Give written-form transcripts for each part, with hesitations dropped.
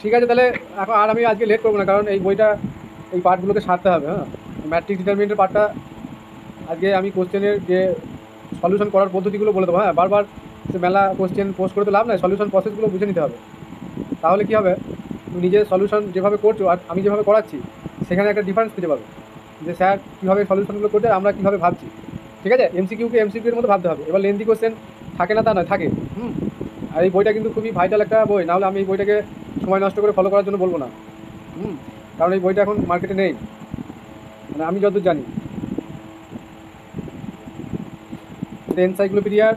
ঠিক আছে, তাহলে এখন আর আমি আজকে লেট করবো না, কারণ এই বইটা এই পার্টগুলোকে সারতে হবে। হ্যাঁ, ম্যাট্রিক্স ডিটারমিনেন্টের পার্টটা আজকে আমি কোশ্চেনের যে সলিউশন করার পদ্ধতিগুলো বলে দেবো। হ্যাঁ, বারবার সে মেলা কোশ্চেন পোস্ট করে তো লাভ নাই, সলিউশন প্রসেসগুলো বুঝে নিতে হবে। তাহলে কী হবে, তুমি নিজে সলিউশন যেভাবে করছো আর আমি যেভাবে করাচ্ছি সেখানে একটা ডিফারেন্স খুঁজে পাবে, যে স্যার কীভাবে সলিউশনগুলো করছে আর আমরা কীভাবে ভাবছি। ঠিক আছে, এমসিকিউকে এমসিকিউর মতো ভাবতে হবে। এবার লেন্দি কোশ্চেন থাকে না তা নয়, থাকে। আর এই বইটা কিন্তু খুবই ভাইটাল একটা বই, নাহলে আমি এই বইটাকে সময় নষ্ট করে ফলো করার জন্য বলবো না। কারণ এই বইটা এখন মার্কেটে নেই, মানে আমি যতদূর জানি। এনসাইক্লোপিডিয়ার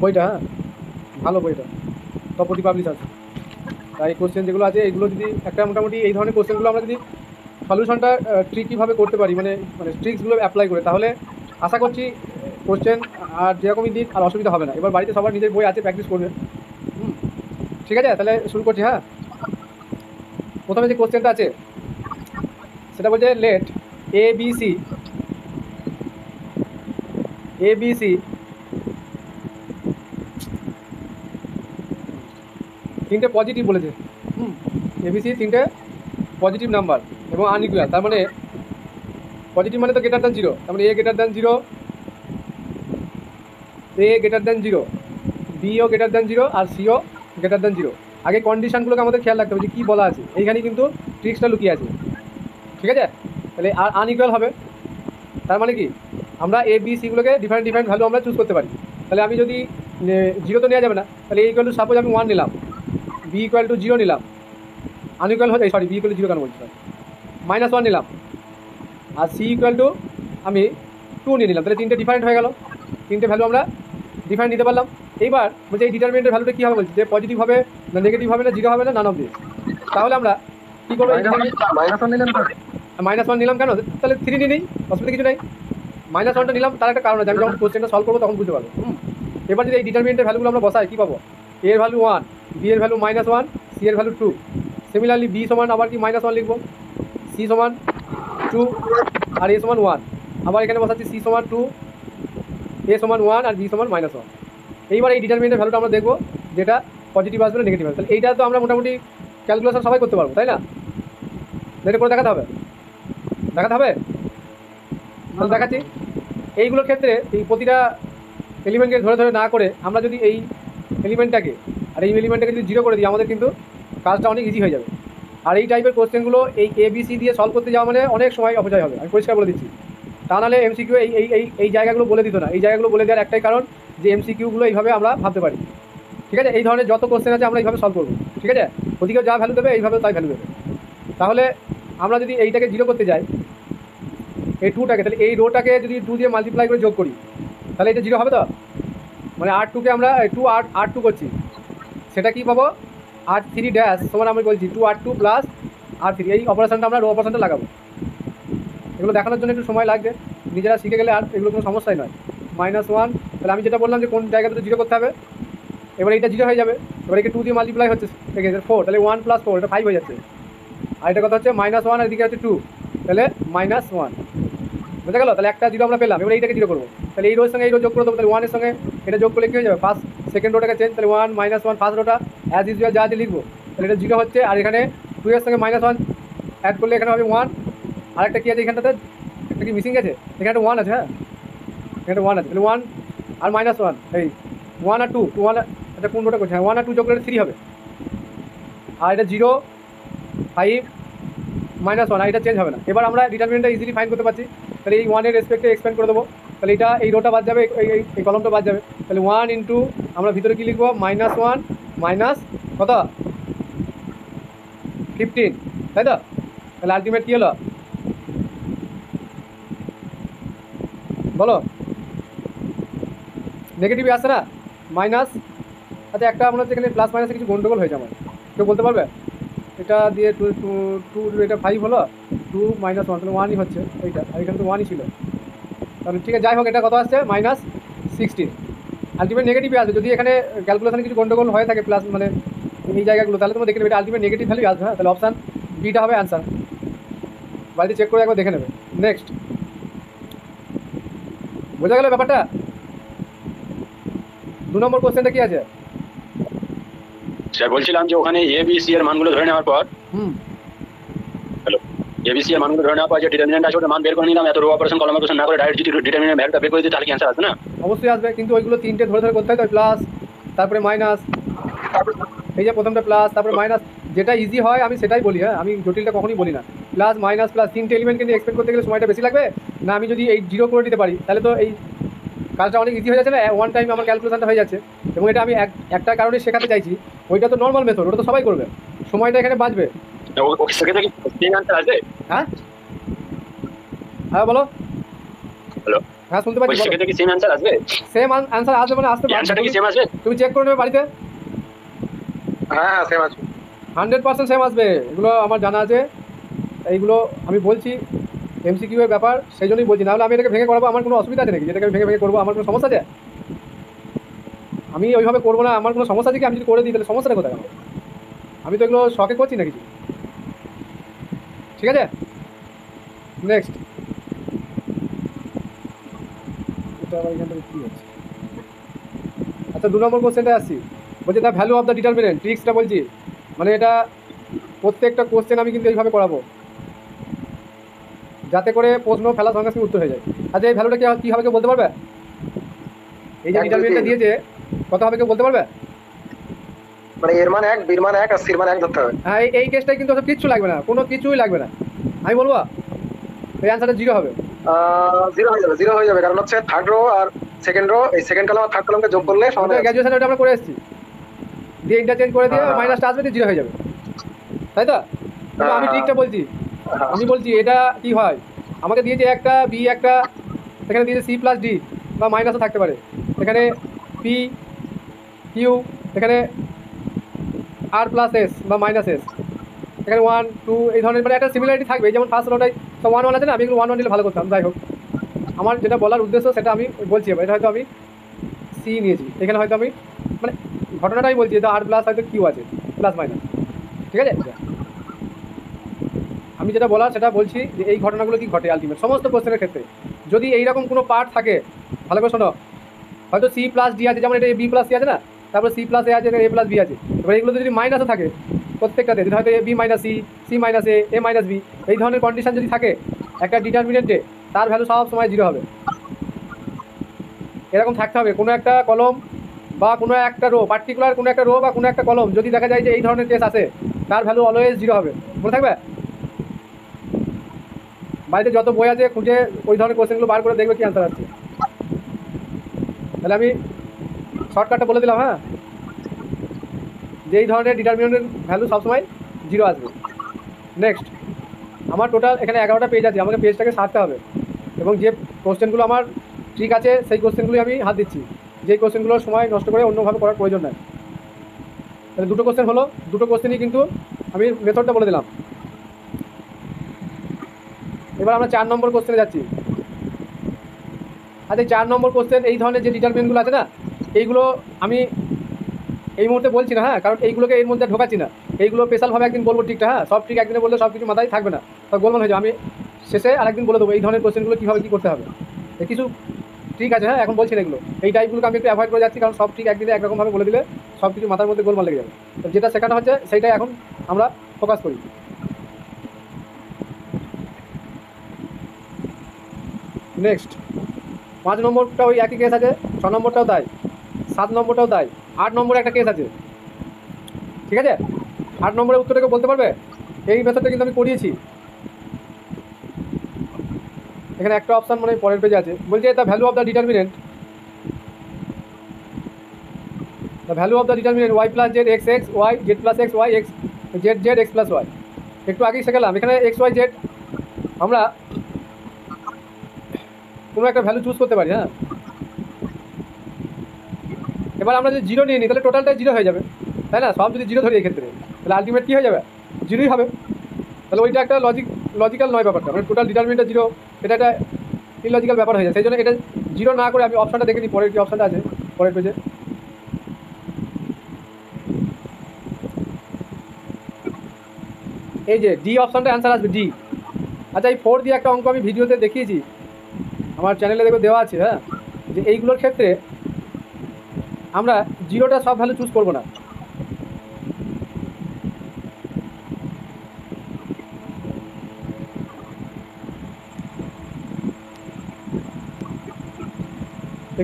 বইটা, হ্যাঁ ভালো বইটা, তপতি পাবলিশ আছে। তাই কোশ্চেন যেগুলো আছে এইগুলো যদি একটা মোটামুটি এই ধরনের কোশ্চেনগুলো আমরা যদি সলিউশনটা ট্রিকিভাবে করতে পারি, মানে মানে ট্রিক্সগুলো অ্যাপ্লাই করে, তাহলে আশা করছি কোশ্চেন আর যেরকমই দিক আর অসুবিধা হবে না। এবার বাড়িতে সবার নিজের বই আছে, প্র্যাকটিস করবে। ঠিক আছে, তাহলে শুরু করছি। হ্যাঁ, প্রথমে যে কোশ্চেনটা আছে সেটা বলছে লেট এ বি সি তিনটে পজিটিভ বলেছে। এবিসি তিনটে পজিটিভ নাম্বার এবং আনইকুয়াল, তার মানে পজিটিভ মানে তো গ্রেটার দ্যান জিরো, তার মানে A greater than zero, B greater than zero আর সিও গ্রেটার দ্যান জিরো। আগে কন্ডিশনগুলোকে আমাদের খেয়াল রাখতে হবে যে কী বলা আছে, এইখানেই কিন্তু ট্রিক্সটা লুকিয়ে আছে। ঠিক আছে, তাহলে আর আনইকুয়াল হবে, তার মানে কি আমরা এ বি সিগুলোকে ডিফারেন্ট ভ্যালু আমরা চুজ করতে পারি। তাহলে আমি যদি জিরো তো নেওয়া যাবে না, তাহলে এ ইকুয়াল টু সাপোজ আমি 1 নিলাম, বি ইকুয়াল টু 0 নিলাম, আনইকুয়াল হচ্ছে সরি বি ইকুয়াল টু 0 কেন বলছি, -1 নিলাম, আর সি ইকুয়াল টু আমি 2 নিয়ে নিলাম। তাহলে তিনটে ডিফারেন্ট হয়ে গেল, তিনটে ভ্যালু আমরা ডিফারেন্ট নিতে পারলাম। এইবার বলছে এই ডিটারমিনেন্টের ভ্যালুটা কী হবে, বলছি যে পজিটিভ হবে না নেগেটিভ হবে না জিরো হবে না নান অফ দিস। তাহলে আমরা কী করবো, -1 নিলাম কেন, তাহলে 3 নিয়ে নিই, অসুবিধা কিছু নাই। -1টা নিলাম তার একটা কারণ আছে, আমি যখন কোশ্চেনটা সলভ করবো তখন বুঝতে পারবো। এবার যদি এই ডিটারমিনেন্টের ভ্যালুগুলো আমরা বসাই কী পাবো, এ এর ভ্যালু 1, বি এর ভ্যালু -1, সি এর ভ্যালু 2। সিমিলারলি বি সমান আবার কি -1 লিখবো, সি সমান 2 আর এ সমান 1। আবার এখানে বসাচ্ছি সি সমান 2, এ সমান 1 আর বি সমান -1। এইবার এই ডিটারমিনেন্টের ভ্যালুটা আমরা দেখবো যেটা পজিটিভ আসবে না নেগেটিভ আসবে। তাহলে এইটা তো আমরা মোটামুটি ক্যালকুলেশন সবাই করতে পারবো, তাই না? এটা করে দেখাতে হবে তাহলে দেখাচ্ছি। এইগুলোর ক্ষেত্রে এই প্রতিটা এলিমেন্টকে ধরে না করে আমরা যদি এই এলিমেন্টটাকে আর এই এলিমেন্টটাকে যদি জিরো করে দিই, আমাদের কিন্তু কাজটা অনেক ইজি হয়ে যাবে। আর এই টাইপের কোশ্চেনগুলো এই এবিসি দিয়ে সলভ করতে যাওয়া মানে অনেক সময় অপচয় হবে, আমি পরিষ্কার বলে দিচ্ছি। তা নাহলে এমসিকিউ এই জায়গাগুলো বলে দিত না। এই জায়গাগুলো বলে দেওয়ার একটাই কারণ যে এমসিকিউগুলো এইভাবে আমরা ভাবতে পারি। ঠিক আছে, এই ধরনের যত কোশ্চেন আছে আমরা এইভাবে সলভ করবো। ঠিক আছে, ওদিকেও যা ভ্যালু দেবে এইভাবে তাই ভ্যালু দেবে। তাহলে আমরা যদি এইটাকে জিরো করতে যাই, এই 2টাকে, তাহলে এই রোটাকে যদি 2 দিয়ে মাল্টিপ্লাই করে যোগ করি তাহলে এটা জিরো হবে তো। মানে R2কে আমরা 2 R2 করছি, সেটা কি পাবো, R3 ড্যাশ সমান আমি বলছি 2R2 প্লাস R3। এই অপারেশনটা আমরা রো অপারেশনটা লাগাবো। এগুলো দেখানোর জন্য একটু সময় লাগবে, নিজেরা শিখে গেলে আর এগুলো কোনো সমস্যাই নয়। -1, তাহলে আমি যেটা বললাম যে কোন জায়গাতে জিরো করতে হবে, এবার এটা জিরো হয়ে যাবে। এবার একে 2 দিয়ে মাল্টিপ্লাই হচ্ছে 4, তাহলে 1 + 4 এটা 5 হয়ে যাচ্ছে। আর এটা কথা হচ্ছে -1 আর এদিকে হচ্ছে 2, তাহলে -1 বুঝা গেল। তাহলে একটা জিরো আমরা পেলাম, এবার এইটাকে জিরো করবো, তাহলে এই রোর সঙ্গে এই রো যোগ করে দেবো, তাহলে 1 এর সঙ্গে এটা যোগ করলে কী হয়ে যাবে, ফার্স্ট সেকেন্ড রোটাকে চেঞ্জ, তাহলে 1 -1 ফার্স্ট রোটা অ্যাজ ইউজুয়াল যা আছে লিখবো, তাহলে এটা জিরো হচ্ছে। আর এখানে 2 এর সঙ্গে -1 অ্যাড করলে এখানে হবে 1। আরেকটা কী আছে এখানটাতে, একটা কি মিসিং আছে, এখানে একটা 1 আছে। হ্যাঁ, এখানে 1 আছে, তাহলে 1 আর -1, এই 1 আর 2, 1 এটা কোন রোটা করছে, হ্যাঁ 1 আর 2 যোগ করলে 3 হবে। আর এটা 0, 5, -1, আর এটা চেঞ্জ হবে না। এবার আমরা ডিটারমিনেন্টটা ইজিলি ফাইন্ড করতে পারছি। তাহলে এই 1 এর রেসপেক্টে এক্সপ্যান্ড করে দেবো, তাহলে এটা এই রোটা বাদ যাবে, এই কলমটা বাদ যাবে। তাহলে 1 ইন্টু আমরা ভিতরে কী লিখবো, -1 মাইনাস কত 15, তাই তো। তাহলে আলটিমেট কী হলো বলো, নেগেটিভই আসছে না, মাইনাস। আচ্ছা, একটা মনে হচ্ছে এখানে প্লাস মাইনাসে কিছু গন্ডগোল হয়েছে আমার, কেউ বলতে পারবে? এটা দিয়ে 2 এটা 5 হলো, 2 -1 তাহলে 1ই হচ্ছে এইটা, আর এখানে তো 1ই ছিল। তাহলে ঠিক আছে, যাই হোক, এটা কত আসছে -16। আলটিমেট নেগেটিভই আসবে। যদি এখানে ক্যালকুলেশনে কিছু গন্ডগোল হয়ে থাকে প্লাস মানে এই জায়গাগুলো, তাহলে তোমরা দেখে নেবে এটা আলটিমেট নেগেটিভ ভ্যালু আসবে। হ্যাঁ, তাহলে অপশান বিটা হবে অ্যান্সার। বাড়িতে চেক করে একবার দেখে নেবে। নেক্সট, বোঝা গেল ব্যাপারটা? 2 নম্বর কোশ্চেনটা কী আছে, স্যার বলছিলাম যে ওখানে এ বি সি এর মানগুলো ধরে নেওয়ার পর হ্যালো এ বি সি এর মানগুলো ধরে নেওয়ার পর যে ডিটারমিনেন্ট আছে ওটা মান বের করে নিলাম, এত রো অপারেশন কলম অপারেশন না করে ডাইরেক্ট যদি ডিটারমিনেন্ট ভ্যালুটা বের করে দিই তাহলে কি অ্যান্সার আসবে না? অবশ্যই আসবে, কিন্তু ওইগুলো তিনটে ধরে ধরে করতে হয়, তো প্লাস তারপরে মাইনাস, এই যে প্রথমটা প্লাস তারপরে মাইনাস, যেটা ইজি হয় আমি সেটাই বলি। হ্যাঁ, আমি জটিলটা কখনই বলি না। প্লাস মাইনাস প্লাস তিনটে এলিমেন্টকে নিয়ে এক্সপেক্ট করতে গেলে সময়টা বেশি লাগবে না। আমি যদি এই জিরো করে দিতে পারি তাহলে তো এই কাজটা অনেক ইজি হয়ে যাচ্ছে না, ওয়ান টাইম আমার ক্যালকুলেশনটা হয়ে যাচ্ছে। এবং এটা আমি একটা কারণে শেখাতে চাইছি, ওইটা তো নর্মাল মেথড, ওটা তো সবাই করবে, সময়টা এখানে বাঁচবে। ওকে সেক্ষেত্রে কি সেম অ্যান্সার আসবে? হ্যাঁ হ্যাঁ বলো। হ্যালো হ্যাঁ শুনতে পাচ্ছি, সেক্ষেত্রে কি সেম অ্যান্সার আসবে? সেম অ্যান্সার আসবে মানে আসতে পারে, অ্যান্সারটা কি সেম আসবে? তুমি চেক করে নেবে বাড়িতে। হ্যাঁ সেম আসবে, 100% সেম আসবে, এগুলো আমার জানা আছে। এইগুলো আমি বলছি এমসিকিউ এর ব্যাপার, সেই জন্যই বলছি। নাহলে আমি এটাকে ভেঙে করাবো, আমার কোনো অসুবিধা আছে নাকি? যেটাকে আমি ভেঙে ভেঙে করবো, আমার কোনো সমস্যা আছে? আমি ওইভাবে করবো না, আমার কোনো সমস্যা আছে কি? আমি যদি করে দিই তাহলে সমস্যাটা কোথায়? আমি তো এগুলো শখে করছি না কিছু। ঠিক আছে, নেক্সট। এটা আবার এখান থেকে কী হচ্ছে? আচ্ছা 2 নম্বর কোশ্চেনটা আসছি। বলছে the value of the determinant, ট্রিক্সটা বলছি। মানে এটা প্রত্যেকটা কোশ্চেন আমি কিন্তু এইভাবে করাবো, যাতে করে প্রশ্ন ফেলার সঙ্গে সঙ্গে উত্তর হয়ে যায়। আচ্ছা এই ভ্যালুটা কী হবে কেউ বলতে পারবে? এই যে ডিটারমিনেন্টটা দিয়েছে কত হবে কেউ বলতে পারবে? মানে এর মান 1, বির মান 1 আর সির মান 1 ধরতে হবে। হ্যাঁ, এই কেসটাই কিন্তু কিচ্ছু লাগবে না, কোনো কিছুই লাগবে না। আমি বলবো এই অ্যান্সারটা 0 হবে। 0 হয়ে যাবে, কারণ হচ্ছে থার্ড রো আর সেকেন্ড রো, এই সেকেন্ড কলাম আর থার্ড কলামকে যোগ করলে সমান হয়। গ্র্যাজুয়েশনে ওটা আমরা করে এসেছি, দিয়ে ইন্টারচেঞ্জ করে দিয়ে মাইনাসটা আসবে, 0 হয়ে যাবে, তাই তো? কিন্তু আমি ঠিকটা বলছি, আমি বলছি এটা কি হয়, আমাকে দিয়েছে একটা বি, একটা এখানে দিয়েছে সি প্লাস ডি, বা মাইনাসও থাকতে পারে, এখানে পি কিউ, এখানে আর প্লাস এস বা মাইনাস এস, এখানে 1 2 এই ধরনের, মানে একটা সিমিলারিটি থাকবে। যেমন ফার্স্ট রোটাই সব 1 1 আছে না, আমি এগুলো 1 1 দিলে ভালো করতাম। যাই হোক, আমার যেটা বলার উদ্দেশ্য সেটা আমি বলছি। এবার এটা হয়তো আমি সি নিয়েছি, এখানে হয়তো আমি মানে ঘটনাটাই বলছি, এটা আর প্লাস হয়তো কিউ আছে, প্লাস মাইনাস, ঠিক আছে? আমি যেটা বলার সেটা বলছি যে এই ঘটনাগুলো কি ঘটে আলটিমেট সমস্ত কোশ্চেনের ক্ষেত্রে। যদি এইরকম কোনো পার্ট থাকে, ভালো করে শোনো, হয়তো সি প্লাস ডি আছে, যেমন এটা বি প্লাস সি আছে না, তারপরে সি প্লাস এ আছে, এ প্লাস বি আছে। এবার এগুলোতে যদি মাইনাসও থাকে প্রত্যেকটাতে, যদি হয়তো A B minus C, C minus A minus B, এই ধরনের কন্ডিশন যদি থাকে একটা ডিটারমিনেন্টে, তার ভ্যালু সব সময় 0 হবে। এরকম থাকতে হবে কোনো একটা কলম বা কোনো একটা রো, পার্টিকুলার কোনো একটা রো বা কোনো একটা কলম যদি দেখা যায় যে এই ধরনের কেস আছে, তার ভ্যালু অলওয়েজ 0 হবে। মনে থাকবে? বাড়িতে যত বই আছে খুঁজে ওই ধরনের কোশ্চেনগুলো বার করে দেখবে কি আনসার আসছে। তাহলে আমি শর্টকাটটা বলে দিলাম। হ্যাঁ, যে এই ধরনের ডিটারমিনেন্টের ভ্যালু সবসময় 0 আসবে। নেক্সট, আমার টোটাল এখানে 11টা পেজ আছে, আমাকে পেজটাকে সারতে হবে, এবং যে কোশ্চেনগুলো আমার ঠিক আছে সেই কোশ্চেনগুলি আমি হাত দিচ্ছি, যেই কোশ্চেনগুলোর সময় নষ্ট করে অন্যভাবে করার প্রয়োজন নেই। তাহলে 2টো কোশ্চেন হলো, 2টো কোশ্চেনই কিন্তু আমি মেথডটা বলে দিলাম। এবার আমরা 4 নম্বর কোশ্চেনে যাচ্ছি। আচ্ছা 4 নম্বর কোশ্চেন, এই ধরনের যে ডিটারমিনেন্টগুলো আছে না, এইগুলো আমি এই মুহূর্তে বলছি না। হ্যাঁ, কারণ এইগুলোকে এর মধ্যে ঢোকাচ্ছি না, এইগুলো স্পেশালভাবে একদিন বলবো ঠিকটা। হ্যাঁ, সব ঠিক একদিনে বললে সব কিছু মাথায় থাকবে না, সব গোলমাল হয়ে যাবে। আমি শেষে আরেকদিন বলে দেবো এই ধরনের কোশ্চেনগুলো কীভাবে কী করতে হবে। কিছু ঠিক আছে, হ্যাঁ এখন বলছি না এগুলো, এই টাইপগুলোকে আমি একটু অ্যাভয়েড করে যাচ্ছি, কারণ সব ঠিক একদিনে একরকমভাবে বলে দিলে সব কিছু মাথার মধ্যে গোলমাল লেগে যাবে। তো যেটা শেখানো হচ্ছে সেইটাই এখন আমরা ফোকাস করি। নেক্সট 5 নম্বরটা ওই একই কেস আছে, 6 নম্বরটাও তাই, 7 নম্বরটাও তাই, 8 নম্বরে একটা কেস আছে। ঠিক আছে, 8 নম্বরের উত্তরটাকে বলতে পারবে? এই মেথডটা কিন্তু আমি করিয়েছি। এখানে একটা অপশান মানে পরের পেজে আছে, বলছে the value of the determinant, the value of the determinant Y plus Z X X Y Z plus X Y X Z Z X plus Y. একটু আগেই শেখালাম, এখানে এক্স ওয়াই জেড আমরা কোনো একটা ভ্যালু চুজ করতে পারি। হ্যাঁ, এবার আমরা যদি 0 নিয়ে নিই তাহলে টোটালটাই 0 হয়ে যাবে, তাই না? সব যদি 0 ধরি এই ক্ষেত্রে, তাহলে আলটিমেট কী হয়ে যাবে? 0ই হবে। তাহলে ওইটা একটা লজিক্যাল নয় ব্যাপারটা, মানে টোটাল ডিটারমিনেন্টটা 0, এটা একটা ইলজিক্যাল ব্যাপার হয়ে যায়। সেই জন্য এটা 0 না করে আমি অপশানটা দেখে নিই, পরের কি অপশানটা আছে পরের পেজে। এই যে ডি অপশানটা অ্যান্সার আসবে, ডি। আচ্ছা এই 4 দিয়ে একটা অঙ্ক আমি ভিডিওতে দেখিয়েছি, আমার চ্যানেলে দেখো দেওয়া আছে। হ্যাঁ, যে এইগুলোর ক্ষেত্রে আমরা 0টা সব ভ্যালু চুজ করবো না,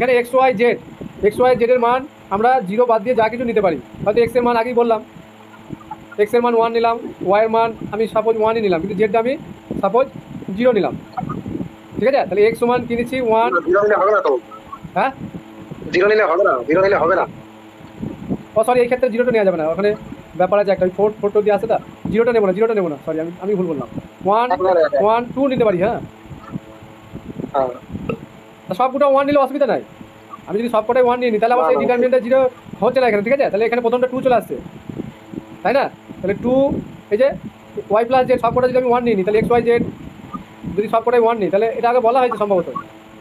এখানে এক্স ওয়াই জেডের মান আমরা 0 বাদ দিয়ে যা কিছু নিতে পারি। হয়তো এক্স এর মান আগেই বললাম, এক্স এর মান 1 নিলাম, ওয়াই এর মান আমি সাপোজ 1ই নিলাম, কিন্তু জেডটা আমি সাপোজ 0 নিলাম। ঠিক আছে, তাহলে এক্স সমান কি নিচ্ছি 1। 0 নিলে হবে না তো। হ্যাঁ 0 নিলে হবে না, 0 নিলে হবে না। ও সরি, এই ক্ষেত্রে 0টা নেওয়া যাবে না, ওখানে ব্যাপার আছে একটা, 4 দিয়ে আছে তা 0টা নেবো না, সরি আমি ভুল বললাম। 1 2 নিতে পারি। হ্যাঁ হ্যাঁ সবকটা 1 নিলে অসুবিধা নাই। আমি যদি সবকটাই 1 নিয়ে নিই তাহলে আমার সেই ডিটারমিনেন্টটা 0 হচ্ছে না এখানে। ঠিক আছে, তাহলে এখানে প্রথমটা 2 চলে আসছে, তাই না? তাহলে 2 এই যে ওয়াই প্লাস জেড সবকটা যদি আমি 1 নিই তাহলে এক্স ওয়াই জেড যদি সবকটাই 1 নিই তাহলে এটা আগে বলা হয়েছে সম্ভবত।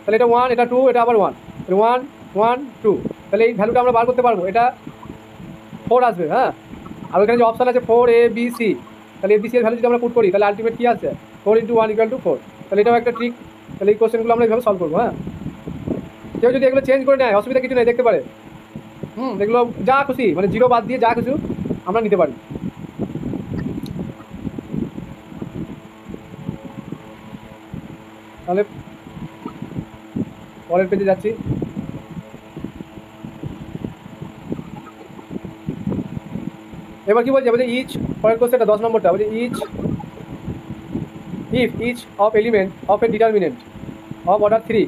তাহলে এটা 1, এটা 2, এটা আবার 1, তাহলে 1 1 2, তাহলে এই ভ্যালুটা আমরা বার করতে পারবো, এটা 4 আসবে। হ্যাঁ, আর ওখানে যে অপশান আছে 4 A B C, তাহলে ABC এর ভ্যালু যদি আমরা পুট করি তাহলে আলটিমেট কী আসছে 4 × 1 = 4। তাহলে এটাও একটা ট্রিক। তাহলে এই কোশ্চেনগুলো আমরা এইভাবে সলভ করবো। হ্যাঁ, কেউ যদি এগুলো চেঞ্জ করে নেয় অসুবিধা কিছু নেই, দেখতে পারে। এগুলো যা খুশি মানে 0 বাদ দিয়ে যা কিছু আমরা নিতে পারি। তাহলে পরের পেজে যাচ্ছি। এবার কি বলছে, বলছে ইচ, পরের কোশ্চেনটা 10 নম্বরটা বলছে each of element of a determinant of order 3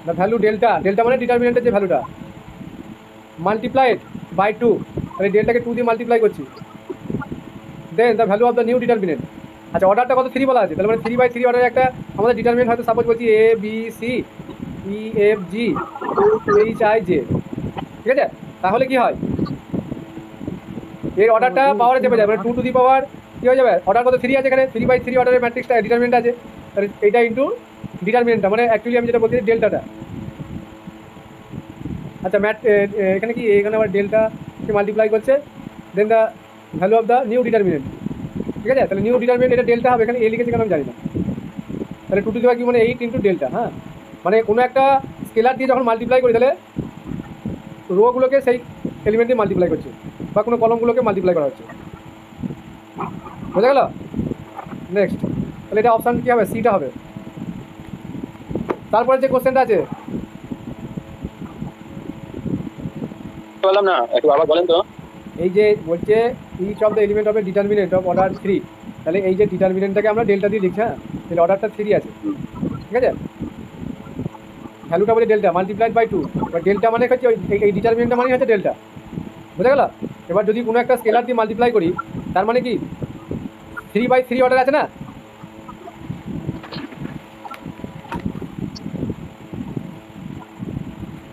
the value delta মানে ডিটারমিনেন্টের যে ভ্যালুটা মাল্টিপ্লাইড বাই 2, তাহলে ডেল্টাকে 2 দিয়ে মাল্টিপ্লাই করছি, then the value of the new determinant. আচ্ছা অর্ডারটা কত 3 বলা আছে, তাহলে মানে 3/3 অর্ডারে একটা আমাদের ডিটারমিনেন্ট হয়তো সাপোজ বলছি A B C E F G H I J। ঠিক আছে, তাহলে কি হয় এর অর্ডারটা পাওয়ারে চেপে যাবে, মানে 2 টু দি পাওয়ার কী হয়ে যাবে, অর্ডার কত 3 আছে এখানে, 3/3 অর্ডারের ম্যাট্রিক্সটা ডিটারমিনেন্ট আছে, তাহলে এইটা ইন্টু ডিটারমিনেন্টটা মানে অ্যাকচুয়ালি আমি যেটা বলছি ডেল্টাটা। আচ্ছা এখানে কি এখানে আবার ডেল্টাকে মাল্টিপ্লাই করছে, then the value of the new determinant. ঠিক আছে, তাহলে নিউ ডিটারমিনেন্ট এটা ডেল্টা হবে, এখানে এ লিখেছে কেন আমি জানি না। তাহলে 2 টু দি পাওয়ার কি মানে 8 × ডেল্টা। হ্যাঁ, মানে কোনো একটা স্কেলার দিয়ে যখন মাল্টিপ্লাই করি তাহলে রোগুলোকে সেই এলিমেন্ট দিয়ে মাল্টিপ্লাই করছে বা কোনো কলমগুলোকে মাল্টিপ্লাই করা হচ্ছে। বোঝা গেল? নেক্সট, তাহলে এটা অপশান কী হবে, সিটা হবে। তারপরে যে কোশ্চেনটা আছে বললাম না, একটু আবার বলেন তো। এই যে বলছে each of the element of a determinant of order 3, তাহলে এই যে ডিটারমিনেন্টটাকে আমরা ডেল্টা দিয়ে লিখছি। হ্যাঁ, তাহলে অর্ডারটা 3 আছে। ঠিক আছে, ভ্যালুটা বলে ডেল্টা মাল্টিপ্লাইড বাই 2, এবার ডেল্টা মানে হচ্ছে এই ডিটারমিনেন্টটা মানে হচ্ছে ডেল্টা। বুঝা গেল? এবার যদি কোনো একটা স্কেলার দিয়ে মাল্টিপ্লাই করি তার মানে কি 3/3 অর্ডার আছে না,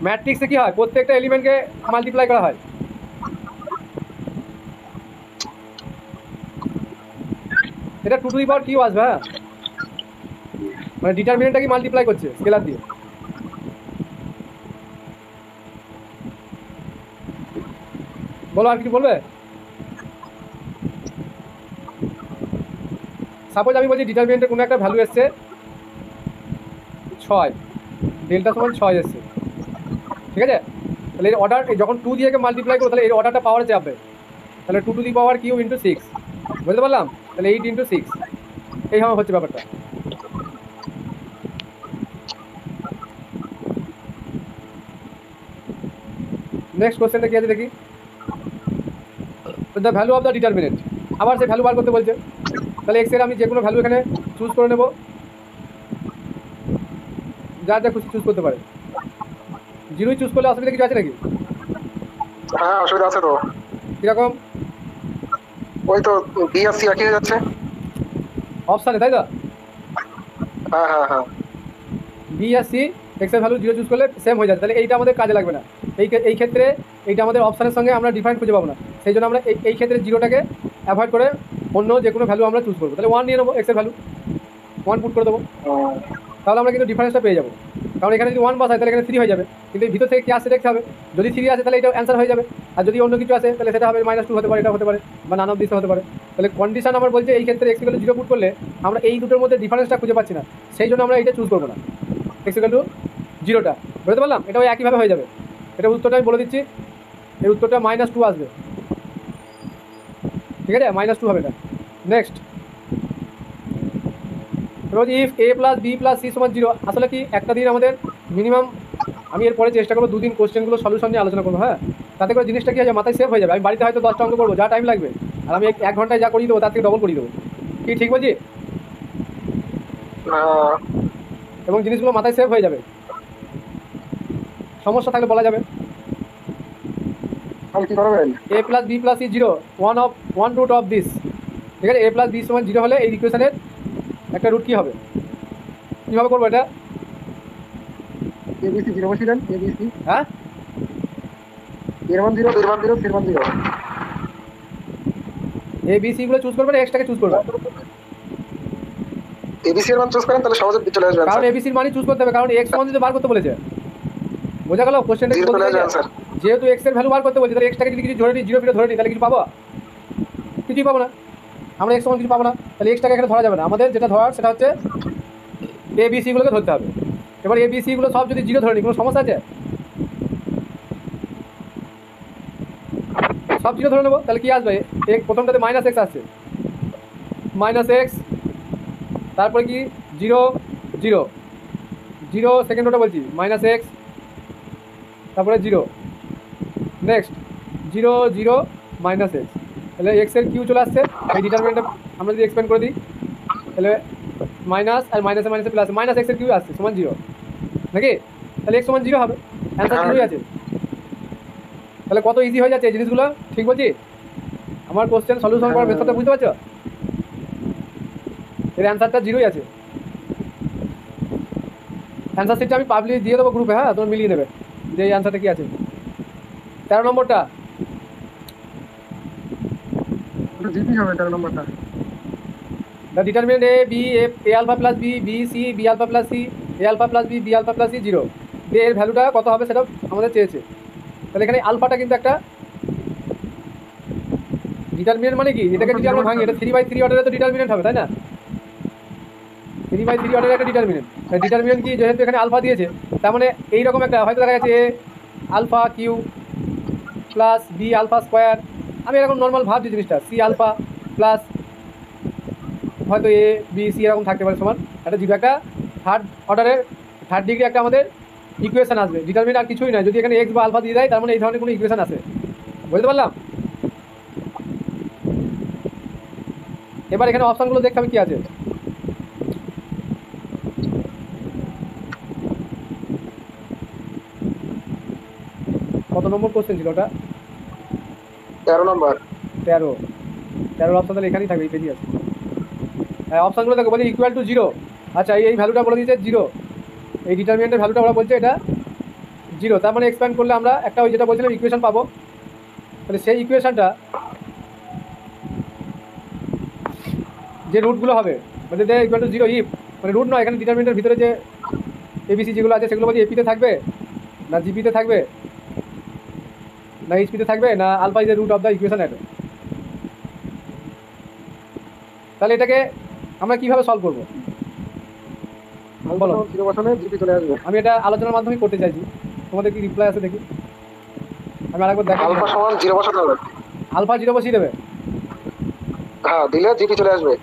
ম্যাট্রিক্সে কি হয় প্রত্যেকটা এলিমেন্টকে মাল্টিপ্লাই করা হয়। এটা 2 টু দি পাওয়ার কিউ আসবে। হ্যাঁ, মানে ডিটারমিনেন্টটা কি মাল্টিপ্লাই করছে স্কেলার দিয়ে। বলো আর কিছু বলবে? সাপোজ আমি বলছি ডিটারমিনেন্টের কোনো একটা ভ্যালু এসছে 6, ডেল্টা সমান 6 এসছে। ঠিক আছে, তাহলে এর অর্ডার যখন 2 দিয়ে মাল্টিপ্লাই করো তাহলে এর অর্ডারটা পাওয়ারে চাপবে, তাহলে 2 টু দি পাওয়ার কিউ × 6। বুঝতে পারলাম? তাহলে 8 × 6 এইভাবে হচ্ছে ব্যাপারটা। নেক্সট কোশ্চেনটা কি আছে দেখি, the value of the determinant, আবার সেই ভ্যালু বার করতে বলছে। তাহলে এক্সের আমি যে কোনো ভ্যালু এখানে চুজ করে নেব, যা যা খুশি চুজ করতে পারে। 0 চুজ করলে অসুবিধা কিছু আছে নাকি? হ্যাঁ অসুবিধা আছে তো। কীরকম? ওই তো বি আর সি একই হয়ে যাচ্ছে অপশানে, তাই তো? হ্যাঁ হ্যাঁ হ্যাঁ, বি আর সি এক্সের ভ্যালু 0 চুজ করলে সেম হয়ে যাচ্ছে, তাহলে এইটা আমাদের কাজে লাগবে না। এই ক্ষেত্রে এইটা আমাদের অপশানের সঙ্গে আমরা ডিফারেন্ট খুঁজে পাবো না, সেই জন্য আমরা এই ক্ষেত্রে 0টাকে অ্যাভয়েড করে অন্য যে কোনো ভ্যালু আমরা চুজ করবো। তাহলে 1 নিয়ে নেবো, এক্সের ভ্যালু 1 পুট করে দেবো, তাহলে আমরা কিন্তু ডিফারেন্সটা পেয়ে যাবো। কারণ এখানে যদি 1 বসায় তাহলে এখানে 3 হয়ে যাবে, কিন্তু এই ভিতর থেকে কি আসছে দেখতে হবে। যদি 3 আসে তাহলে এটা অ্যান্সার হয়ে যাবে, আর যদি অন্য কিছু আসে তাহলে সেটা হবে -2 হতে পারে, এটা হতে পারে, বা নান অফ দিস হতে পারে। তাহলে কন্ডিশন আমার বলছে এই ক্ষেত্রে x = 0 পুট করলে আমরা এই দুটোর মধ্যে ডিফারেন্সটা খুঁজে পাচ্ছি না, সেই জন্য আমরা এইটা চুজ করবো না, x = 0টা। বুঝতে পারলাম? এটাও একইভাবে হয়ে যাবে। এটা উত্তরটা আমি বলে দিচ্ছি, এর উত্তরটা -2 আসবে। ঠিক আছে, -2 হবে এটা। Next, if a + b + c = 0, আসলে কি একটা দিন আমাদের মিনিমাম আমি এরপরে চেষ্টা করবো 2 দিন কোশ্চেনগুলো সলিউশন নিয়ে আলোচনা করবো, হ্যাঁ, তাতে করে জিনিসটা কি হয়ে যায়, মাথায় সেভ হয়ে যাবে। আমি বাড়িতে হয়তো 10টা অঙ্ক করবো, যা টাইম লাগবে, আর আমি 1 ঘন্টায় যা করিয়ে দেবো তার থেকে ডবল করিয়ে দেবো। কি ঠিক বলছি? এবং জিনিসগুলো মাথায় সেভ হয়ে যাবে, সমস্যা থাকলে বলা যাবে। কি করবেন? a plus B plus C zero, one root of this, ঠিক আছে? a প্লাস বি সমান জিরো হলে এই ইকুয়েশনের একটা রুট কি হবে, কীভাবে করবো এটা? এবিসি 0 বসিয়ে দেন। এবিসি হ্যাঁ, এর মান 0, এর মান 0, এর মান 0। এ বি সি গুলো চুজ করবে না এক্সটাকে চুজ করবে? এবিসি এর মান চুজ করেন তাহলে সহজে চলে আসবে কারণ आंसर। এবিসির মানই চুজ করতে হবে, কারণ এক্স মান যদি বার করতে বলেছে, বোঝা গেল কোশ্চেনটা কি বলতে চাইছে? आंसर। যেহেতু এক্স এর ভ্যালু বার করতে বলছে, তাহলে এক্সটাকে যদি কিছু ধরে নিই, জিরো ফিরে ধরে নিই, তাহলে কিছু পাবো? কিছুই পাবো না, আমরা এক্স সমান কিছু পাবো না, তাহলে এক্সটাকে এখানে ধরা যাবে না। আমাদের যেটা ধরার সেটা হচ্ছে এ বি সি গুলোকে ধরতে হবে। এবার এ বি সি গুলো সব যদি জিরো ধরে নিই, কোনো সমস্যা আছে? সব জিরো ধরে নেবো, তাহলে কি আসবে? প্রথমটাতে মাইনাস এক্স আসছে, মাইনাস এক্স, তারপরে কি জিরো জিরো জিরো, সেকেন্ড ওটা বলছি মাইনাস এক্স, তারপরে zero, next zero zero minus x, তাহলে এক্সের কিউ চলে আসছে। এই ডিটারমিনেন্টটা আমরা যদি এক্সপ্যান্ড করে দিই, তাহলে মাইনাস আর মাইনাসে মাইনাসে প্লাস, মাইনাস এক্সের কিউ আসছে সমান জিরো, নাকি? তাহলে এক্স সমান জিরো হবে, অ্যান্সার জিরোই আছে। তাহলে কত ইজি হয়ে যাচ্ছে এই জিনিসগুলো, ঠিক বলছি? আমার কোশ্চেন সলিউশন করার মেথডটা বুঝতে পারছো? এর অ্যান্সারটা জিরোই আছে। অ্যান্সার শিটটা আমি পাবলিশ দিয়ে দেবো গ্রুপে, হ্যাঁ, তোমার মিলিয়ে নেবে যে এই অ্যান্সারটা কি আছে। 13 নম্বরটা জিপি হবে 13 নম্বরটা। The determinant A B A alpha plus B B C B alpha plus C A alpha plus B B alpha plus C zero, দিয়ে এর ভ্যালুটা কত হবে সেটা আমাদের চেয়েছে। তাহলে এখানে আলফাটা কিন্তু একটা ডিটারমিনেন্ট, মানে কি এটাকে যদি আমরা ভাঙি, এটা 3/3 অর্ডারে তো ডিটারমিনেন্ট হবে, তাই না? 3/3 অর্ডারের একটা ডিটারমিনেন্ট। ডিটারমিনেন্ট কি, যেহেতু এখানে আলফা দিয়েছে, তার মানে এইরকম একটা হয়তো দেখা যাচ্ছে A alpha Q plus B alpha square, আমি এরকম নর্মাল ভাবছি জিনিসটা, সি আলফা প্লাস হয়তো এ বি সি এরকম থাকতে পারে সমান একটা জিরো, একটা থার্ড অর্ডারের থার্ড ডিগ্রি একটা আমাদের ইকুয়েশন আসবে। ডিটারমিনেন্ট আর কিছুই নয়, যদি এখানে এক্স বা আলফা দিয়ে দেয় তার মানে এই ধরনের কোনো ইকুয়েশন আসে, বুঝতে পারলাম? এবার এখানে অপশানগুলো দেখতে হবে কি আছে। কত নম্বর কোশ্চেন ছিল ওটা? 13 নম্বর। 13 অপশান তাহলে এখানেই থাকবে, এই পেজই আছে। হ্যাঁ, অপশানগুলো দেখো, বলছে ইকুয়াল টু জিরো। আচ্ছা, এই ভ্যালুটা বলে দিয়েছে জিরো, এই ডিটারমিনেন্টের ভ্যালুটা ওরা বলছে এটা জিরো, তার মানে এক্সপ্যান্ড করলে আমরা একটা ওই যেটা বলছিলাম ইকুয়েশন পাবো। তাহলে সেই ইকুয়েশনটা যে রুটগুলো হবে, মানে দে ইকুয়াল টু জিরো ইফ, মানে রুট নয়, এখানে ডিটারমিনেন্টের ভিতরে যে এবিসি যেগুলো আছে সেগুলো বলছে এপিতে থাকবে না জিপিতে থাকবে না এইচপিতে থাকবে না alpha is a root of the equation at. তাহলে এটাকে আমরা কিভাবে সলভ করবো বলো? 0 বসালে জিপি চলে আসবে। আমি এটা আলোচনার মাধ্যমে করতে চাইছি, তোমাদের কি রিপ্লাই আছে দেখি, আমি আরেকবার দেখো। আলফা সমান 0 বসাতে হবে। আলফা জিরো বসিয়ে দেবে? হ্যাঁ, দিলে জিপি চলে আসবে।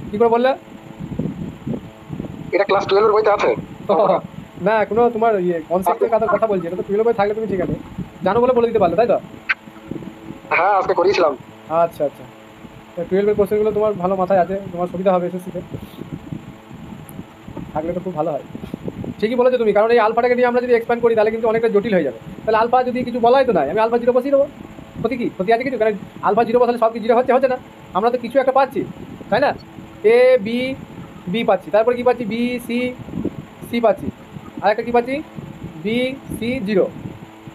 কি করে বললে? এটা ক্লাস 12 এর বইতে আছে। না, কোনো তোমার ইয়ে কনসেপ্টের কথা বলছি, এটা তো 12 বই থাকলে তুমি ঠিক আছে জানো বলে দিতে পারলে, তাই তো? হ্যাঁ, আজকে করিয়েছিলাম। আচ্ছা আচ্ছা, 12-এর কোশ্চেনগুলো তোমার ভালো মাথায় আছে, তোমার সুবিধা হবে এসএসসিতে থাকলে তো খুব ভালো হয়। ঠিকই বলেছো তুমি, কারণ এই আলফাটাকে নিয়ে আমরা যদি এক্সপ্যান্ড করি তাহলে কিন্তু অনেকটা জটিল হয়ে যাবে। তাহলে আলফা যদি কিছু বলাই তো নাই, আমি আলফা জিরো বসিয়ে দেবো, ক্ষতি আছে কিছু? কারণ আলফা জিরো বসালে সব কি জিরো হচ্ছে না, আমরা তো কিছু একটা পাচ্ছি, তাই না? এ বি বি পাচ্ছি, তারপরে কি পাচ্ছি, বি সি সি পাচ্ছি, আর একটা কী পাচ্ছি, বি সি জিরো,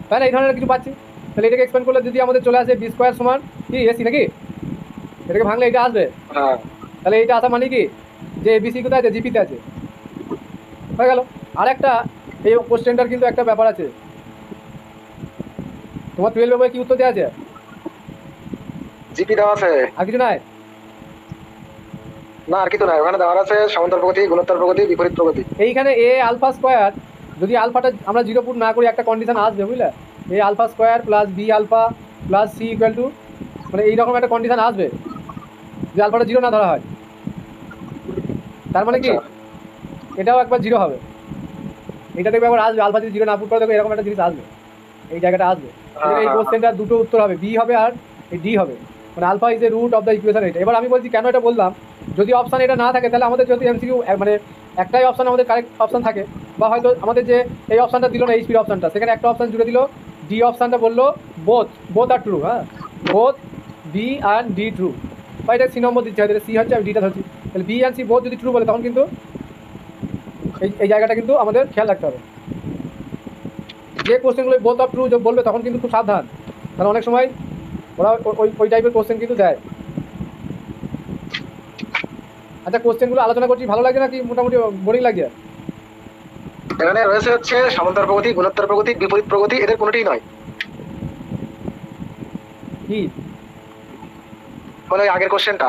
তাই না? এই ধরনের কিছু পাচ্ছি। তাহলে এটাকে এক্সপ্যান্ড করলে যদি আমাদের চলে আসে বি স্কোয়ার সমান কি এসি, নাকি? এটাকে ভাঙলে এটা আসবে। হ্যাঁ, তাহলে এইটা আসা মানে কি যে এবিসি কোথায় আছে, জিপিতে আছে, হয়ে গেল। আর একটা এই কোশ্চেনটার কিন্তু একটা ব্যাপার আছে, তোমার 12 বইয়ে কি উত্তর দেওয়া আছে? জিপি দেওয়া আছে। আর কিছু নাই? না, আর কিছু নাই, ওখানে দেওয়া আছে সমান্তর প্রগতি, গুণোত্তর প্রগতি, বিপরীত প্রগতি। এইখানে এ আলফা স্কোয়ার, যদি আলফাটা আমরা জিরো পুট না করি একটা কন্ডিশন আসবে, বুঝলে? A alpha square plus B alpha plus C equal to, মানে এইরকম একটা কন্ডিশন আসবে যে আলফাটা জিরো না ধরা হয়, তার মানে কি এটাও একবার জিরো হবে। এটা দেখবে আবার আসবে, আলফা যদি জিরো না পুট করে দেখো এরকম একটা জিনিস আসবে, এই জায়গাটা আসবে। এই কোশ্চেনটা দুটো উত্তর হবে, বি হবে আর ডি হবে, মানে alpha is a root of the equation এটা। এবার আমি বলছি কেন এটা বললাম, যদি অপশান এটা না থাকে তাহলে আমাদের যদি এমসিকিউ মানে একটাই অপশান আমাদের কারেক্ট অপশান থাকে, বা হয়তো আমাদের যে এই অপশানটা দিল না এইচপির অপশানটা, সেখানে একটা অপশান জুড়ে দিল ডি অপশানটা বললো বোথ আর ট্রু, হ্যাঁ both B and D true, বা এটা সি নম্বর দিচ্ছে, হয়তো সি হচ্ছে আমি ডিটা ধরছি, তাহলে বি অ্যান্ড সি বোথ যদি ট্রু বলে তখন কিন্তু এই জায়গাটা কিন্তু আমাদের খেয়াল রাখতে হবে। যে কোশ্চেনগুলো বোথ অফ ট্রু বলবে তখন কিন্তু খুব সাবধান, কারণ অনেক সময় ওরা ওই টাইপের কোশ্চেন কিন্তু দেয়। আচ্ছা কোশ্চেনগুলো আলোচনা করছি, ভালো লাগছে নাকি মোটামুটি বোরিং লাগছে? এখানে রয়েছে হচ্ছে সমান্তর প্রগতি, গুণোত্তর প্রগতি, বিপরীত প্রগতি, এদের কোনোটাই নয়। কি মানে ওই আগের কোশ্চেনটা,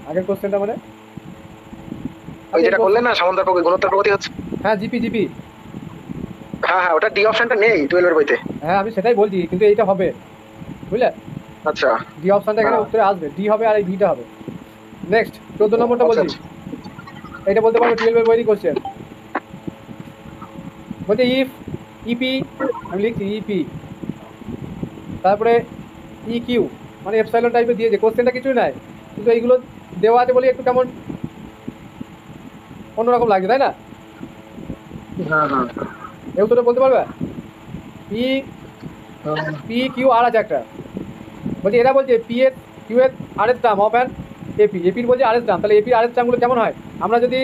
আগের কোশ্চেনটা মানে ওই যেটা করলেন না সমান্তর প্রগতি গুণোত্তর প্রগতি হচ্ছে, হ্যাঁ জিপি হ্যাঁ হ্যাঁ, ওটা ডি অপশনটা নেই 12 এর বইতে। হ্যাঁ আমি সেটাই বলছি, কিন্তু এইটা হবে বুঝলে, আচ্ছা ডি অপশনটা এখানে উত্তরে আসবে, ডি হবে আর এই বিটা হবে। নেক্সট 14 নম্বরটা বলছি, এটা বলতে পারবে 12 এর বইয়েরই কোশ্চেন। বলছে ইফ ইপি, আমি লিখছি ইপি, তারপরে ই কিউ মানে এপসাইলন টাইপের দিয়েছে, কোশ্চেনটা কিছুই নাই, কিন্তু এইগুলো দেওয়া আছে বলে একটু কেমন অন্যরকম লাগছে, তাই না? হ্যাঁ হ্যাঁ, এই উত্তরটা বলতে পারবে? পি কিউ আর আছে একটা, বলছে এরা বলছে পি এর কিউ এর আর এস টার্ম অফ অ্যান এপির বলছে আর এস টার্ম, তাহলে এপির আর এস টার্মগুলো কেমন হয়? আমরা যদি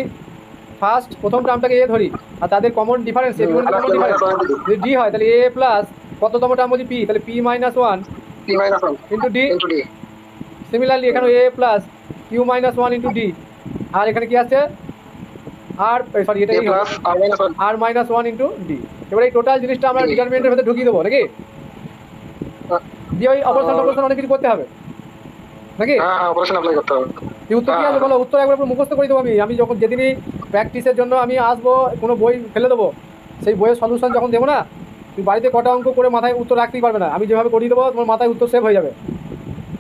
প্রথম টার্মটাকে এ ধরি আর তাদের common difference AP common difference যদি ডি হয়, তাহলে এ প্লাস কততম টার্ম বলছি পি, তাহলে P minus one P minus 1 into D. Into D. Similarly এখানে A plus Q minus one into D, আর এখানে কি আসছে আর সরি এ এটাই plus R minus 1। R minus one into D. এবার এই টোটাল জিনিসটা আমরা ডিটারমিনেন্টের ভেতরে ঢুকিয়ে দেবো নাকি, দিয়ে ওই অপারেশন অনেক কিছু করতে হবে নাকি? হ্যাঁ হ্যাঁ, অপারেশন অ্যাপ্লাই করতে হবে। এই উত্তর কি হবে বলো? উত্তর একবার পুরো মুখস্থ করে দেবো আমি যখন যেদিনই প্র্যাকটিসের জন্য আমি আসবো, কোনো বই ফেলে দেবো, সেই বইয়ের সলিউশন যখন দেবো না, তুই বাড়িতে কটা অঙ্ক করে মাথায় উত্তর রাখতেই পারবে না, আমি যেভাবে করিয়ে দেবো তোমার মাথায় উত্তর সেভ হয়ে যাবে।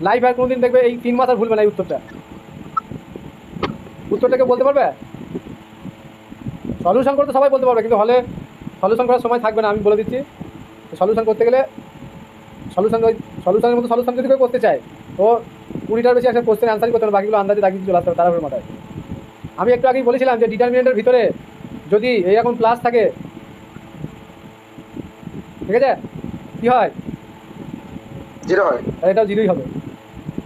লাইফ আর কোনোদিন দেখবে এই 3 মাস আর ভুলবে না এই উত্তরটাকে বলতে পারবে, সলিউশন করতে সবাই বলতে পারবে, কিন্তু হলে সলিউশন করার সময় থাকবে না, আমি বলে দিচ্ছি। সলিউশন করতে গেলে সলিউশনের মতো সলিউশন যদি কেউ করতে চায় তো 20টার বেশি একটা কোশ্চেন অ্যান্সারই করতে হবে, বাকিগুলো আন্দাজে দাগিয়ে চলে আসতে হবে তাড়াহুড়োর মাথায়। আমি একটু আগেই বলেছিলাম যে ডিটারমিনেন্টের ভিতরে যদি এইরকম প্লাস থাকে, ঠিক আছে, কী হয়? জিরো হয়। আর এটাও জিরোই হবে,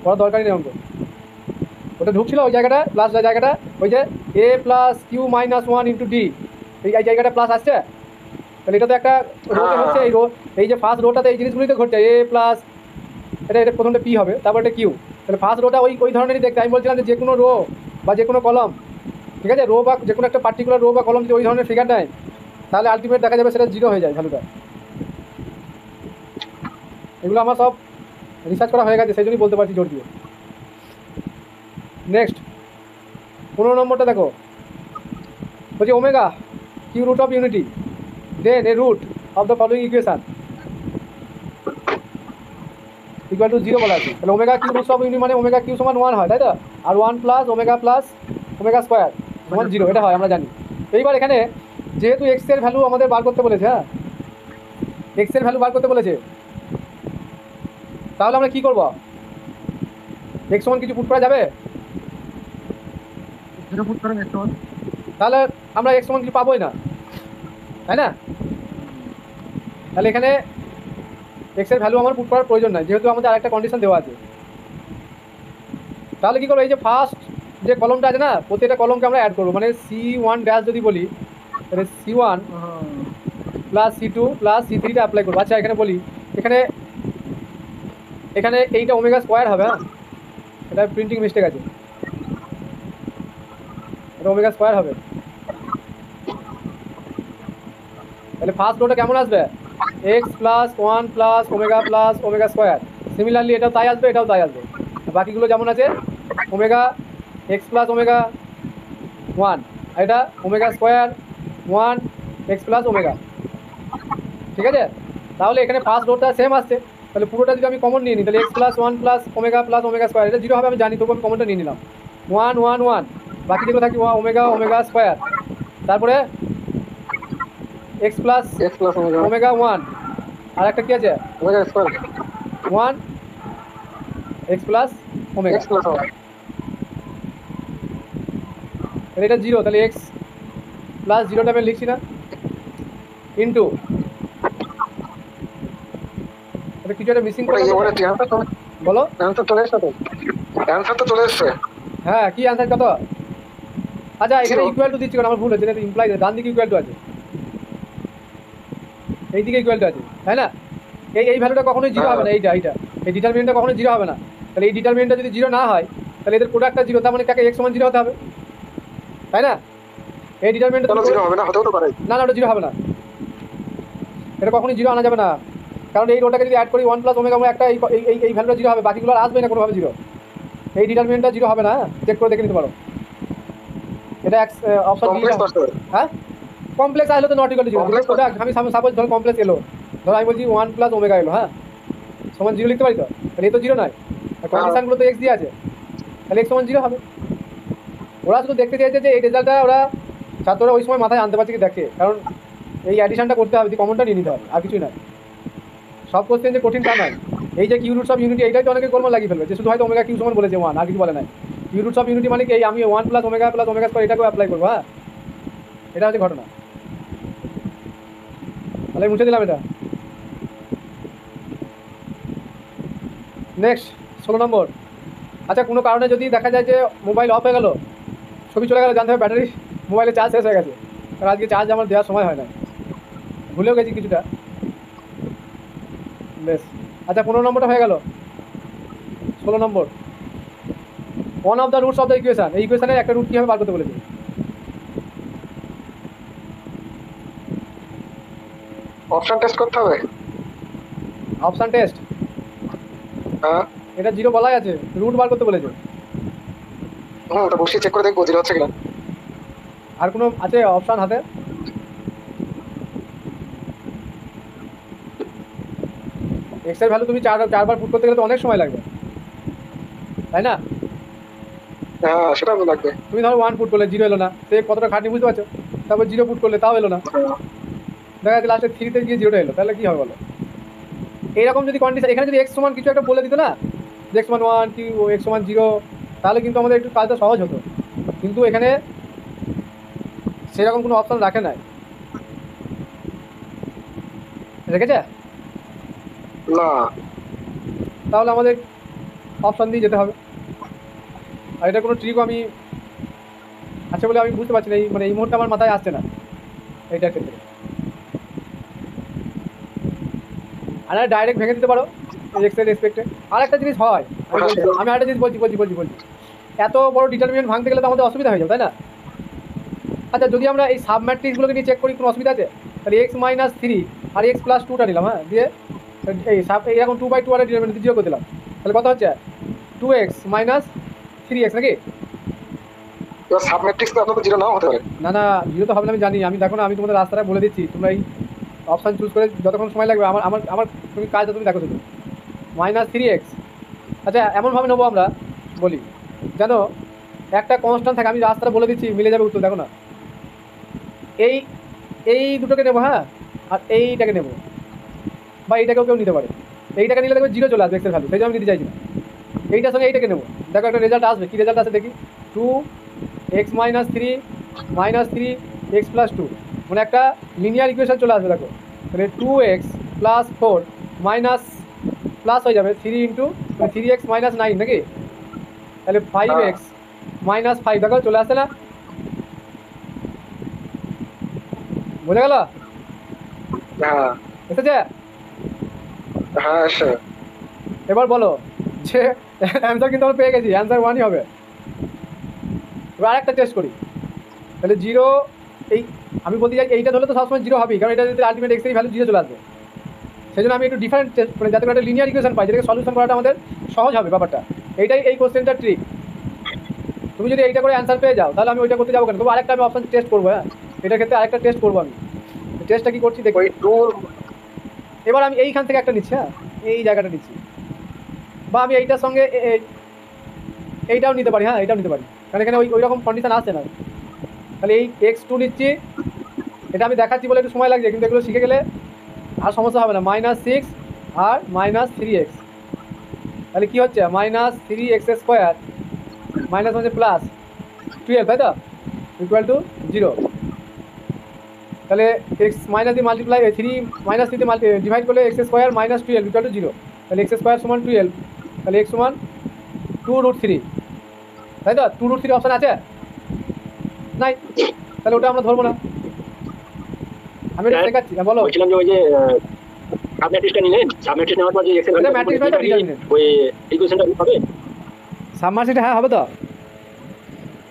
করার দরকারই নেই অঙ্ক। ওটা ঢুকছিল ওই জায়গাটা, প্লাস জায়গাটা ওই যে A plus Q minus one into D, এই জায়গাটা প্লাস আসছে, তাহলে এটা তো একটা রোতে হচ্ছে, এই যে ফার্স্ট রোটাতে এই জিনিসগুলোই তো ঘটছে, এ প্লাস এটা প্রথমটা পি হবে, তারপর এটা কিউ, তাহলে ফার্স্ট রোটা ওই ধরনেরই দেখতে। আমি বলছিলাম যে কোনো রো বা যে কোনো কলম, ঠিক আছে, রো বা যে কোনো একটা পার্টিকুলার রো বা কলম যদি ওই ধরনের ফিগার নেয় তাহলে আলটিমেট দেখা যাবে সেটা জিরো হয়ে যায় ভ্যালুটা। এগুলো আমার সব রিসার্চ করা হয়ে গেছে, সেই জন্যই বলতে পারছি জোর দিয়ে। নেক্সট 15 নম্বরটা দেখো, বলছি omega cube root of unity then a root of the following equation equal to 0 বলা আছে, তাহলে omega cube root of unity মানে ওমেগা কিউ সমান 1 হয়, তাই তো, আর 1 প্লাস ওমেগা স্কোয়ার সমান 0, এটা হয় আমরা জানি। এইবার এখানে যেহেতু এক্স এর ভ্যালু আমাদের বার করতে বলেছে, হ্যাঁ এক্স এর ভ্যালু বার করতে বলেছে, তাহলে আমরা কি করব? এক্স সমান কিছু পুট করা যাবে? তাহলে আমরা এক্স সমান কিছু পাবোই না, তাই না? তাহলে এখানে এক্স এর ভ্যালু আমার পুট করার প্রয়োজন নাই, যেহেতু আমাদের আরেকটা কন্ডিশন দেওয়া আছে। তাহলে কি করবো? এই যে ফার্স্ট যে কলমটা আছে না, প্রতিটা কলমকে আমরা অ্যাড করবো, মানে C1 ড্যাশ যদি বলি তাহলে C1 plus C2 plus C3টা apply করবো। আচ্ছা এখানে বলি, এখানে এইটা ওমেগা স্কোয়ার হবে, হ্যাঁ এটা প্রিন্টিং মিস্টেক আছে, এটা ওমেগা স্কোয়ার হবে। তাহলে ফার্স্ট রোটা কেমন আসবে? X plus 1 plus omega square. Similarly এটাও তাই আসবে, এটাও তাই আসবে, বাকিগুলো যেমন আছে ওমেগা এক্স প্লাস ওমেগা 1, আর এটা omega square 1 x plus omega, ঠিক আছে। তাহলে এখানে ফার্স্ট রোটা সেম আসছে, তাহলে পুরোটা যদি আমি কমন নিয়ে নিই তাহলে x plus 1 plus omega square, এটা 0 হবে আমি জানি, তবু আমি কমনটা নিয়ে নিলাম 1 1 1, বাকি যেগুলো থাকি ওমেগা স্কোয়ার, তারপরে X plus X plus omega omega one, আর একটা কি আছে omega square one X plus omega, X plus omega তাহলে এটা জিরো, তাহলে এক্স প্লাস জিরোটা আমি লিখছি না, ইন্টু এটা কিছু একটা মিসিং ওটা এবারে অ্যান্সার তো বলো। অ্যান্সার চলে এসেছে তো অ্যান্সার তো চলে এসেছে হ্যাঁ কি অ্যান্সার কত? আচ্ছা এখানে Zero. ইকুয়াল টু দিচ্ছি কারণ আমার ভুল হচ্ছে, এটা ইমপ্লাই ডান দিকে ইকুয়াল টু আছে, এইদিকে ইকুয়াল টু আছে, তাই না? এই ভ্যালুটা কখনোই জিরো হবে না, এইটা এই ডিটারমিনেন্টটা কখনোই জিরো হবে না। তাহলে এই ডিটারমিনেন্টটা যদি জিরো না হয় তাহলে এদের প্রোডাক্টটা জিরো, তার মানে কাকে এক্স সমান জিরো হতে হবে, তাই না? এই ডিটারমিনেন্টটা কেন জিরো হবে না হতেও তো পারে না না, ওটা জিরো হবে না, এটা কখনোই জিরো আনা যাবে না, কারণ এই রোটাকে যদি অ্যাড করি ওয়ান প্লাস ওমেগা একটা এই ভ্যালুটা জিরো হবে, বাকিগুলো আর আসবে না কোনোভাবে জিরো, এই ডিটারমিনেন্টটা জিরো হবে না, চেক করে দেখে নিতে পারো। এটা অপশন বি। কমপ্লেক্স আসতে পারে হ্যাঁ কমপ্লেক্স আসলে তো not equal two zero, Complex product আমি সাপোজ ধরো কমপ্লেক্স এলো, ধরো আমি বলছি ওয়ান প্লাস ওমেগা এলো, হ্যাঁ সমান জিরো লিখতে পারি তো, তাহলে এই তো জিরো নয়, কন্ডিশনগুলো তো এক্স দিয়ে আছে, তাহলে এক্স সমান জিরো হবে। ওরা শুধু দেখতে চেয়েছে যে এই রেজাল্টটা ওরা ছাত্ররা ওই সময় মাথায় আনতে পারছে কি দেখে, কারণ এই অ্যাডিশনটা করতে হবে, কমনটা নিয়ে নিতে হবে, আর কিছুই নয়। সব কোশ্চেন যে কঠিন তা নয়, এই যে কিউ রুটস অফ ইউনিটি এইটাই তো অনেকে গোলমাল লাগিয়ে ফেলবে, যে শুধু হয়তো ওমেগা কিউ সমান বলেছে ওয়ান, আর কিছু বলে নাই। কিউ রুটস অফ ইউনিটি মানে কি, এই আমি ওয়ান প্লাস ওমেগা স্কয়ার এটাকেও অ্যাপ্লাই করবো, হ্যাঁ এটা হচ্ছে ঘটনা। তাহলে মুছে দিলাম এটা। নেক্সট 16 নম্বর। আচ্ছা কোনো কারণে যদি দেখা যায় যে মোবাইল অফ হয়ে গেল, ছবি চলে গেল, জানতে হবে ব্যাটারি মোবাইলে চার্জ শেষ হয়ে গেছে, কারণ আজকে চার্জ আমার দেওয়ার সময় হয় না, ভুলেও গেছি কিছুটা। বেশ, আচ্ছা 15 নম্বরটা হয়ে গেল। 16 number, one of the roots of the equation, এই ইকুয়েশনের একটা রুট কীভাবে বার করতে বলেছে? অপশন টেস্ট করতে হবে অপশান টেস্ট, হ্যাঁ এটা জিরো বলাই আছে, রুট বার করতে বলেছে। ওটা বসিয়ে চেক করে দেখবো জিরো হচ্ছে কিনা আর কোনো আছে অপশান হাতে? এক্স এর ভ্যালু তুমি চারবার পুট করতে গেলে তো অনেক সময় লাগবে, তাই না? হ্যাঁ সেটা তো লাগবে তুমি ধরো ওয়ান পুট করলে জিরো এলো না, সে কতটা খাটনি বুঝতে পারছো? তারপর জিরো পুট করলে তাও এলো না, দেখা যাচ্ছে লাস্টে থ্রিতে গিয়ে জিরোটা এলো, তাহলে কী হবে বলো? এইরকম যদি কন্ডিশন, এখানে যদি এক্স সমান কিছু একটা বলে দিত না, এক্স সমান ওয়ান কি এক্স সমান জিরো, তাহলে কিন্তু আমাদের একটু কাজটা সহজ হতো, কিন্তু এখানে সেরকম কোনো অপশান রাখে নাই, রেখেছে? না তাহলে আমাদের অপশান দিয়ে যেতে হবে। আর এটা কোনো ট্রিকও আমি আছে বলে আমি বুঝতে পারছি না, এই মুহূর্তে আমার মাথায় আসছে না এইটার ক্ষেত্রে। আর ডাইরেক্ট ভেঙে দিতে পারো এক্সের রেসপেক্টে। আর একটা জিনিস হয়, আমি আরেকটা জিনিস বলছি, এত বড় ডিটারমিনেন্ট ভাঙতে গেলে তো আমাদের অসুবিধা হয়ে যাবে, তাই না? আচ্ছা যদি আমরা এই সাব ম্যাট্রিক্সগুলোকে নিয়ে চেক করি, কোনো অসুবিধা আছে? তাহলে এক্স মাইনাস থ্রি আর এক্স প্লাস টুটা নিলাম, হ্যাঁ দিয়ে এরকম 2/2 আর ডিটারমিনেন্ট জিরো করে দিলাম, তাহলে কত হচ্ছে 2x মাইনাস 3x নাকি? এবার সাব ম্যাট্রিক্স তো আপনাদের জিরো নাও হতে পারে না না জিরো তো হবে না, আমি জানি, আমি দেখো না, আমি তোমাদের রাস্তাটা বলে দিচ্ছি, তোমরা এই অপশান চুজ করে যতক্ষণ সময় লাগবে আমার আমার আমার তুমি কাজটা তুমি দেখো শুধু। মাইনাস 3x, আচ্ছা এমনভাবে নেবো আমরা, বলি যেন একটা কনস্ট্যান্ট থাকে, আমি রাস্তাটা বলে দিচ্ছি, মিলে যাবে উত্তর, দেখো না। এই দুটোকে নেবো, হ্যাঁ, আর এইটাকে নেবো, বা এইটাকেও কেউ নিতে পারে, এইটাকে নিলে দেখবে জিরো চলে আসবে এক্সের ভ্যালু, সেই জন্য আমি নিতে চাইছি না। এইটার সঙ্গে এইটাকে নেবো, দেখো একটা রেজাল্ট আসবে, কী রেজাল্ট আসে দেখি, 2x minus 3 minus 3x plus 2, মানে একটা লিনিয়ার ইকুয়েশন চলে আসবে, দেখো তাহলে 2x প্লাস 4 মাইনাস প্লাস হয়ে যাবে 3 ইন্টু 3x মাইনাস 9 নাকি, তাহলে 5x মাইনাস 5, দেখো চলে আসছে না, বোঝা গেল? হ্যাঁ এসেছে? হ্যাঁ এসে এবার বলো যে অ্যান্সার কিন্তু আমরা পেয়ে গেছি, অ্যান্সার 1ই হবে। এবার আরেকটা টেস্ট করি, তাহলে জিরো, এই আমি বলতে চাই এইটা ধরলে তো সবসময় জিরো হবেই, কারণ এটা যদি আলটিমেট এক্স এর ভ্যালু জিরো চলে আসবে, সেই জন্য আমি একটু ডিফারেন্ট টেস্ট মানে যাতে করে একটা লিনিয়ার ইকুয়েশন পাই, যেটাকে সলিউশন করাটা আমাদের সহজ হবে ব্যাপারটা, এইটাই এই কোশ্চেনটার ট্রিক। তুমি যদি এইটা করে অ্যান্সার পেয়ে যাও তাহলে আমি ওইটা করতে যাবো কেন, তবু আরেকটা আমি অপশন টেস্ট করবো, হ্যাঁ এটার ক্ষেত্রে আরেকটা টেস্ট করবো আমি, টেস্টটা কী করছি দেখি। ওই টুর এবার আমি এইখান থেকে একটা নিচ্ছি, হ্যাঁ এই জায়গাটা নিচ্ছি, বা আমি এইটার সঙ্গে এইটাও নিতে পারি, হ্যাঁ এইটাও নিতে পারি, কারণ এখানে ওই রকম কন্ডিশন আসছে না। তাহলে এই x2 নিচ্ছি, এটা আমি দেখাচ্ছি বলে একটু সময় লাগছে, কিন্তু এগুলো শিখে গেলে আর সমস্যা হবে না। -6 আর -3x, তাহলে কি হচ্ছে -3x² মাইনাস হচ্ছে +12, তাই তো, ইকুয়াল টু 0। তাহলে এক্স মাইনাস দিয়ে মাল্টিপ্লাই 3 -3 দিয়ে ডিভাইড করলে x² -12 ইকুয়াল টু 0। তাহলে x² সমান 12, তাহলে x সমান 2√3, তাই তো। 2√3 অপশান আছে নাই, তাহলে ওটা আমরা ধরবো না। আমি এটা দেখাচ্ছি, বলো। বলছিলাম যে ওই যে সাবম্যাট্রিক্সটা নিলেন, সাবম্যাট্রিক্স নেওয়ার পর যে এক্স এর এটা ম্যাট্রিক্স নয়, এটা ডিটারমিনেন্ট। ওই ইকুয়েশনটা হবে সাবমার্সিটা হ্যাঁ হবে তো।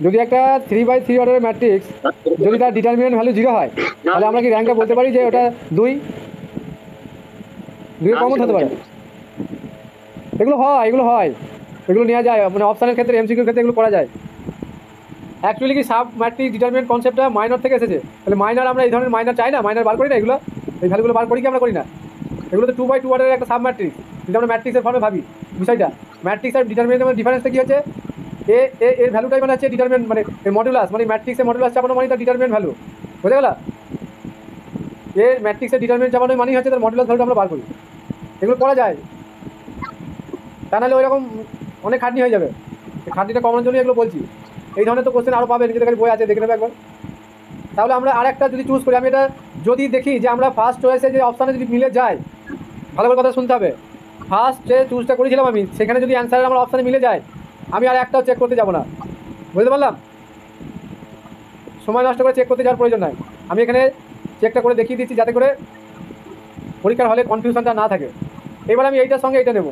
যদি একটা 3/3 অর্ডারের ম্যাট্রিক্স যদি তার ডিটারমিনেন্ট ভ্যালু 0 হয়, তাহলে আমরা কি র্যাঙ্কটা বলতে পারি যে ওটা 2 কমন হতে পারে? এগুলো হয়, এগুলো নেওয়া যায়, মানে অপশানের ক্ষেত্রে, এমসিকিউর ক্ষেত্রে এগুলো করা যায়। অ্যাকচুয়ালি কি সাব ম্যাট্রিক্স ডিটারমিনেন্ট কনসেপ্টটা মাইনর থেকে এসেছে। তাহলে মাইনর, আমরা এই ধরনের মাইনর চাই না, মাইনর বার করি না, এগুলো এই ভ্যালুগুলো বার করি কি আমরা করি না? এগুলো তো 2/2 অর্ডারের একটা সাব ম্যাট্রিক্স, যদি আমরা ম্যাট্রিক্সের ফর্মে ভাবি বিষয়টা। ম্যাট্রিক্স আর ডিটারমিনেন্টের ডিফারেন্সটা কী হচ্ছে? এর ভ্যালুটাই মানে হচ্ছে ডিটারমিনেন্ট, মানে মডুলাস, মানে ম্যাট্রিক্সের মডুলাস চাপানো মানে তার ডিটারমিনেন্ট ভ্যালু, বুঝে গেল? এর ম্যাট্রিক্সের ডিটারমিনেন্ট চাপানো মানেই হচ্ছে তার মডুলাস ভ্যালুটা আমরা বার করি। এগুলো করা যায়, তা নাহলে ওই রকম অনেক খাটনি হয়ে যাবে। খাটনিটা কমানোর জন্য এগুলো বলছি। এই ধরনের তো কোশ্চেন আরও পাবে, নিজেদের কাছে বই আছে, দেখে নেবে একবার। তাহলে আমরা আরেকটা যদি চুজ করি, আমি এটা যদি দেখি যে আমরা ফার্স্ট চয়েসে যে অপশানে যদি মিলে যায়, ভালো করে কথা শুনতে হবে। ফার্স্ট যে চুজটা করেছিলাম আমি, সেখানে যদি অ্যান্সারের আমার অপশানে মিলে যায়, আমি আর একটাও চেক করতে যাব না, বুঝতে পারলাম? সময় নষ্ট করে চেক করতে যাওয়ার প্রয়োজন নাই। আমি এখানে চেকটা করে দেখিয়ে দিচ্ছি যাতে করে পরীক্ষার হলে কনফিউশনটা না থাকে। এবার আমি এইটার সঙ্গে এইটা নেব,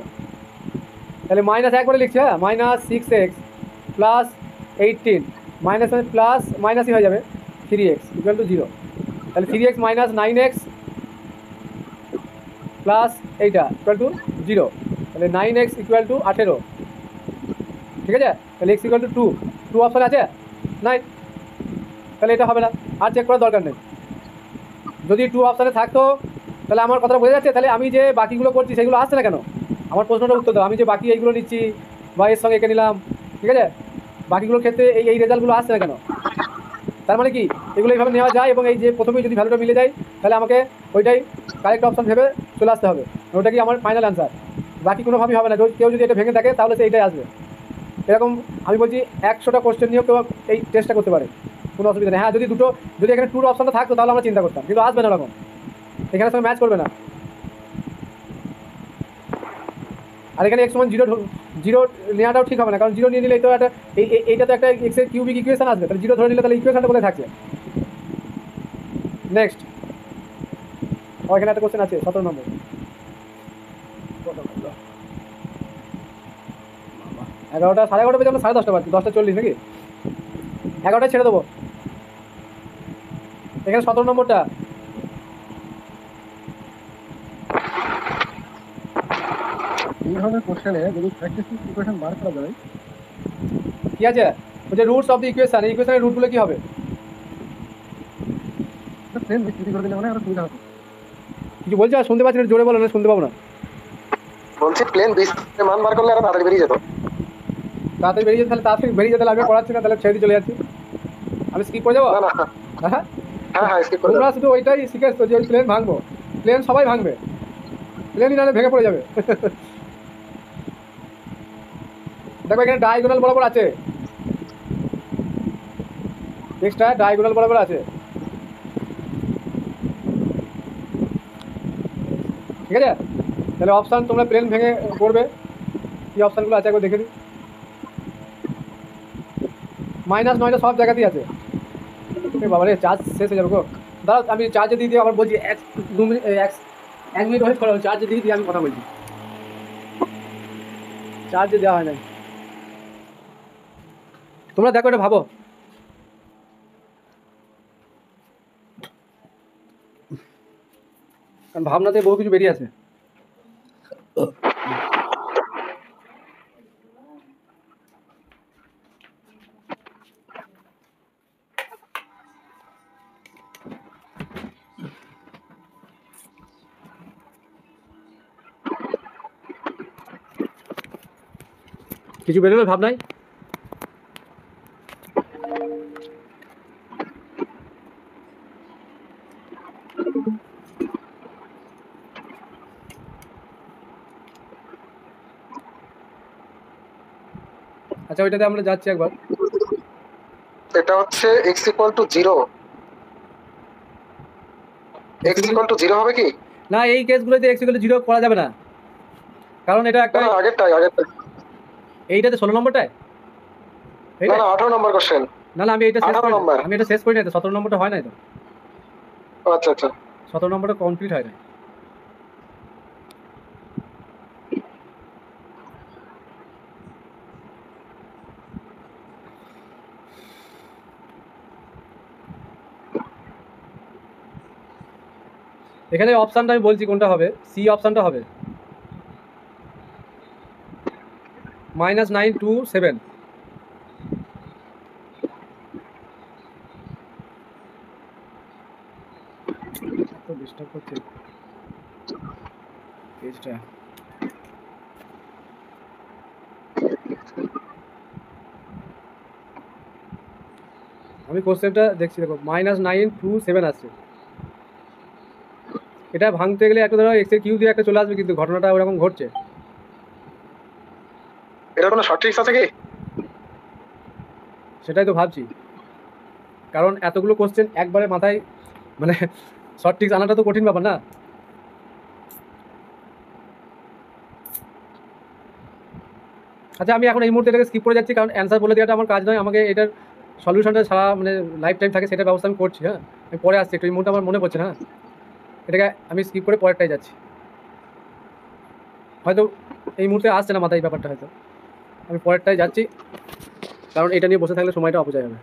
তাহলে -1 করে লিখছি। হ্যাঁ, -6x প্লাস 18 মাইনাস প্লাস মাইনাসই হয়ে যাবে 3x ইকুয়াল টু 0। তাহলে 3x মাইনাস 9x প্লাস এইটা ইকুয়াল টু 0। তাহলে 9x ইকুয়াল টু 18, ঠিক আছে। তাহলে x ইকুয়াল টু 2 অপশান আছে নাই, তাহলে এটা হবে না, আর চেক করার দরকার নেই। যদি 2 অপশানে থাকতো, তাহলে আমার কথাটা বোঝা যাচ্ছে। তাহলে আমি যে বাকিগুলো করছি সেগুলো আসছে না কেন? আমার প্রশ্নটা উত্তর দাও। আমি যে বাকি এইগুলো নিচ্ছি বা এর সঙ্গে এঁকে নিলাম, ঠিক আছে, বাকিগুলোর ক্ষেত্রে এই রেজাল্টগুলো আসছে না কেন? তার মানে কি এগুলো এইভাবে নেওয়া যায়, এবং এই যে প্রথমেই যদি ভ্যালুটা মিলে যায়, তাহলে আমাকে ওইটাই কারেক্ট অপশান ভেবে চলে আসতে হবে। ওটা কি আমার ফাইনাল অ্যান্সার, বাকি কোনোভাবেই হবে না। কেউ যদি এটা ভেঙে থাকে তাহলে সে এইটাই আসবে। এরকম আমি বলছি 100টা কোশ্চেন নিয়েও কেউ এই টেস্টটা করতে পারে, কোনো অসুবিধা নেই। হ্যাঁ, যদি এখানে 2 অপশানটা থাকতো তাহলে আমরা চিন্তা করতাম, কিন্তু আসবে না এরকম, এখানে সঙ্গে ম্যাচ করবে না। আর এখানে x সমান 0 নেওয়াটাও ঠিক হবে না, কারণ 0 নিয়ে নিলে তো একটা এইটা তো একটা x এর কিউবিক ইকুয়েশন আসবে। তাহলে 0 ধরে নিলে তাহলে ইকুয়েশনটা কোথায় থাকছে? নেক্সট, এখানে একটা কোশ্চেন আছে 17 নম্বর। 11টা 11:30 বেজে আমরা 10:30 বাজছে, 10:40 নাকি? 11টায় ছেড়ে দেবো। এখানে 17 নম্বরটা এই ধরনের কোশ্চেনে যদি প্র্যাকটিস ইকুয়েশন বার করা যায়, কি আছে? যে রুটস অফ দ্য ইকুয়েশন, এই ইকুয়েশনের রুটগুলো কি হবে? সেম বিস্তৃতি করে দিলে মানে আরো সুবিধা হবে। কিছু বলছো? আর শুনতে পাচ্ছি না, জোরে বলো, না শুনতে পাবো না। বলছি প্লেন 20 এর মান বার করলে আরো তাড়াতাড়ি বেরিয়ে যেত। তাড়াতাড়ি বেরিয়ে যেতে, তাহলে তাড়াতাড়ি বেরিয়ে যেতে আমি পড়াচ্ছি না, তাহলে ছেড়ে দিয়ে চলে যাচ্ছি। আমি স্কিপ করে যাবো? না না, হ্যাঁ, হ্যাঁ স্কিপ করে তোমরা দাও। শুধু ওইটাই শিখেছো যে ওই প্লেন ভাঙবো। প্লেন সবাই ভাঙবে, প্লেনই নাহলে ভেঙে পড়ে যাবে। দেখো এখানে ডায়াগোনাল বরাবর আছে, এক্সট্রা ডায়াগোনাল বরাবর আছে, ঠিক আছে। তাহলে অপশান তোমরা প্লেন ভেঙে করবে, কি অপশানগুলো আছে একবার দেখে দিই। -9টা সব জায়গাতেই আছে। বাবা রে, চার্জ শেষ হয়ে যাবে গো। দাঁড়াও, আমি চার্জে দিয়ে দিয়ে আবার বলছি, 1 মিনিট ওয়েট করো, চার্জে দিয়ে দিয়ে আমি কথা বলছি। চার্জে দেওয়া হয় নাই, তোমরা দেখো এটা ভাবো। কারণ ভাবনাতে বহু কিছু বেরিয়ে আছে। কিছু বেরোলো ভাবনায়? আচ্ছা ওইটাতে আমরা যাচ্ছি একবার। এটা হচ্ছে x equal to 0, x equal to 0 হবে কি? না এই কেসগুলোতে x ইকুয়াল টু 0 করা যাবে না, কারণ এটা একটা না আগেরটাই এইটাতে 16 নম্বরটায় না না 18 নম্বর কোশ্চেন। না না আমি এটা শেষ 18 করি, নম্বর। আমি এটা শেষ করি নাই তো, 17 নম্বরটা হয় নাই তো, আচ্ছা আচ্ছা 17 নম্বরটা কমপ্লিট হয় নাই। এখানে অপশনটা আমি বলছি কোনটা হবে, সি অপশনটা হবে -927। তো ডিস্টার্ব করছে পেজটা। আমি কোশ্চেনটা দেখছি, দেখো -927 আসছে। এটা ভাঙতে গেলে একটা ধরো এক্স এর কিউ দিয়ে একটা চলে আসবে, কিন্তু ঘটনাটা ওরকম ঘটছে। এটা কোনো শর্ট ট্রিক্স আছে কি? সেটাই তো ভাবছি, কারণ এতগুলো কোশ্চেন একবারে মাথায় মানে শর্ট ট্রিক্স আনাটা তো কঠিন ব্যাপার না। আচ্ছা আমি এখন এই মুহূর্তে এটাকে স্কিপ করে যাচ্ছি, কারণ অ্যান্সার বলে দেওয়াটা আমার কাজ নয়, আমাকে এটার সলিউশনটা সারা মানে লাইফ টাইম থাকে সেটা ব্যবস্থা আমি করছি। হ্যাঁ আমি পরে আসছি, একটু এই মুহূর্তে আমার মনে পড়ছে না, এটাকে আমি স্কিপ করে পরেরটাই যাচ্ছি। হয়তো এই মুহূর্তে আসছে না মাথায় এই ব্যাপারটা, হয়তো আমি পরেরটাই যাচ্ছি, কারণ এটা নিয়ে বসে থাকলে সময়টা অপচয় হবে,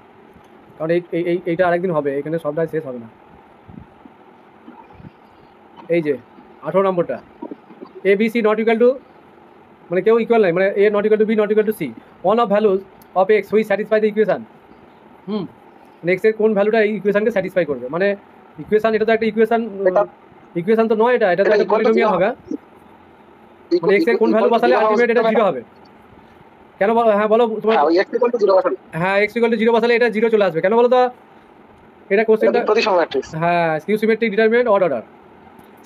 কারণ এইটা আরেকদিন হবে, এখানে সবটাই শেষ হবে না। এই যে 18 নম্বরটা, A B C not equal to, মানে কেউ ইকুয়াল নাই, মানে A not equal to B not equal to C, one of values of X which satisfy the equation. মানে এক্সের কোন ভ্যালুটা এই ইকুয়েশনকে স্যাটিসফাই করবে, মানে ইকুয়েশন, এটা তো একটা ইকুয়েশন, ইকুয়েশন তো নয়, এটা তো একটা পলিনোমিয়াল হবে। মানে এক্সের কোন ভ্যালু বসালে আলটিমেট এটা 0 হবে, কেন বলো? হ্যাঁ বলো তোমার। হ্যাঁ এক্স ইকুয়াল টু 0 বসালে এটা 0 চলে আসবে, কেন বলো তো? এটা কোশ্চেনটা প্রতিসম ম্যাট্রিক্স। হ্যাঁ skew symmetric determinant odd order,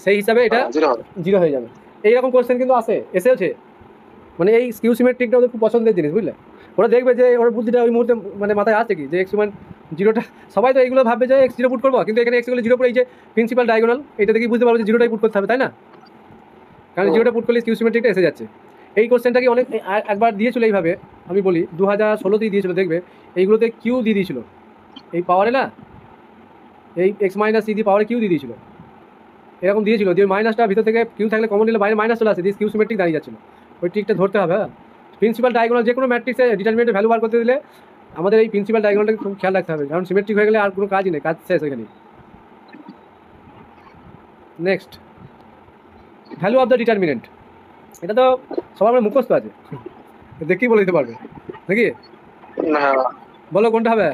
সেই হিসাবে এটা 0 হবে, 0 হয়ে যাবে। এইরকম কোশ্চেন কিন্তু এসেছে, মানে এই স্কিউ সিমেট্রিকটা ওদের খুব পছন্দের জিনিস, বুঝলে? ওরা দেখবে যে ওর বুদ্ধিটা ওই মুহূর্তে মানে মাথায় আসছে কি, যে এক্স সমান 0টা, সবাই তো এইগুলো ভাববে যে x 0 পুট করবো, কিন্তু এখানে x ইকুয়াল 0 পুট, এই যে প্রিন্সিপাল ডায়াগোনাল, এটা দেখে বুঝতে পারবো যে 0টাই পুট করতে হবে, তাই না? কারণ 0টা পুট করলে স্কিউ সিমেট্রিকটা এসে যাচ্ছে। এই কোশ্চেনটাকে অনেক একবার দিয়েছিল এইভাবে, আমি বলি 2016তেই দিয়েছিল, দেখবে এইগুলোতে কিউ দিয়ে দিয়েছিল, এই পাওয়ারে না, এই এক্স মাইনাস সি দিয়ে পাওয়ারে কিউ দিয়ে দিয়েছিল, এরকম দিয়েছিল, যে মাইনাসটা ভিতর থেকে কিউ থাকলে কমন নিলে বাইরে মাইনাস চলে আসে, দিয়ে স্কিউ সিমেট্রিক দাঁড়িয়ে যাচ্ছিল। ওই ট্রিকটা ধরতে হবে। হ্যাঁ প্রিন্সিপাল ডায়াগোনাল যে কোনো ম্যাট্রিক্সে ডিটারমিনেন্টের ভ্যালু বার করতে দিলে আমাদের এই প্রিন্সিপাল ডায়াগোনালটাকে খুব খেয়াল রাখতে হবে, কারণ সিমেট্রিক হয়ে গেলে আর কোনো কাজই নেই, কাজ শেষ এখানে। Next, value of the determinant, এটা তো সবার মানে মুখস্থ আছে, দেখি বলে দিতে পারবে নাকি? হ্যাঁ বলো কোনটা হবে?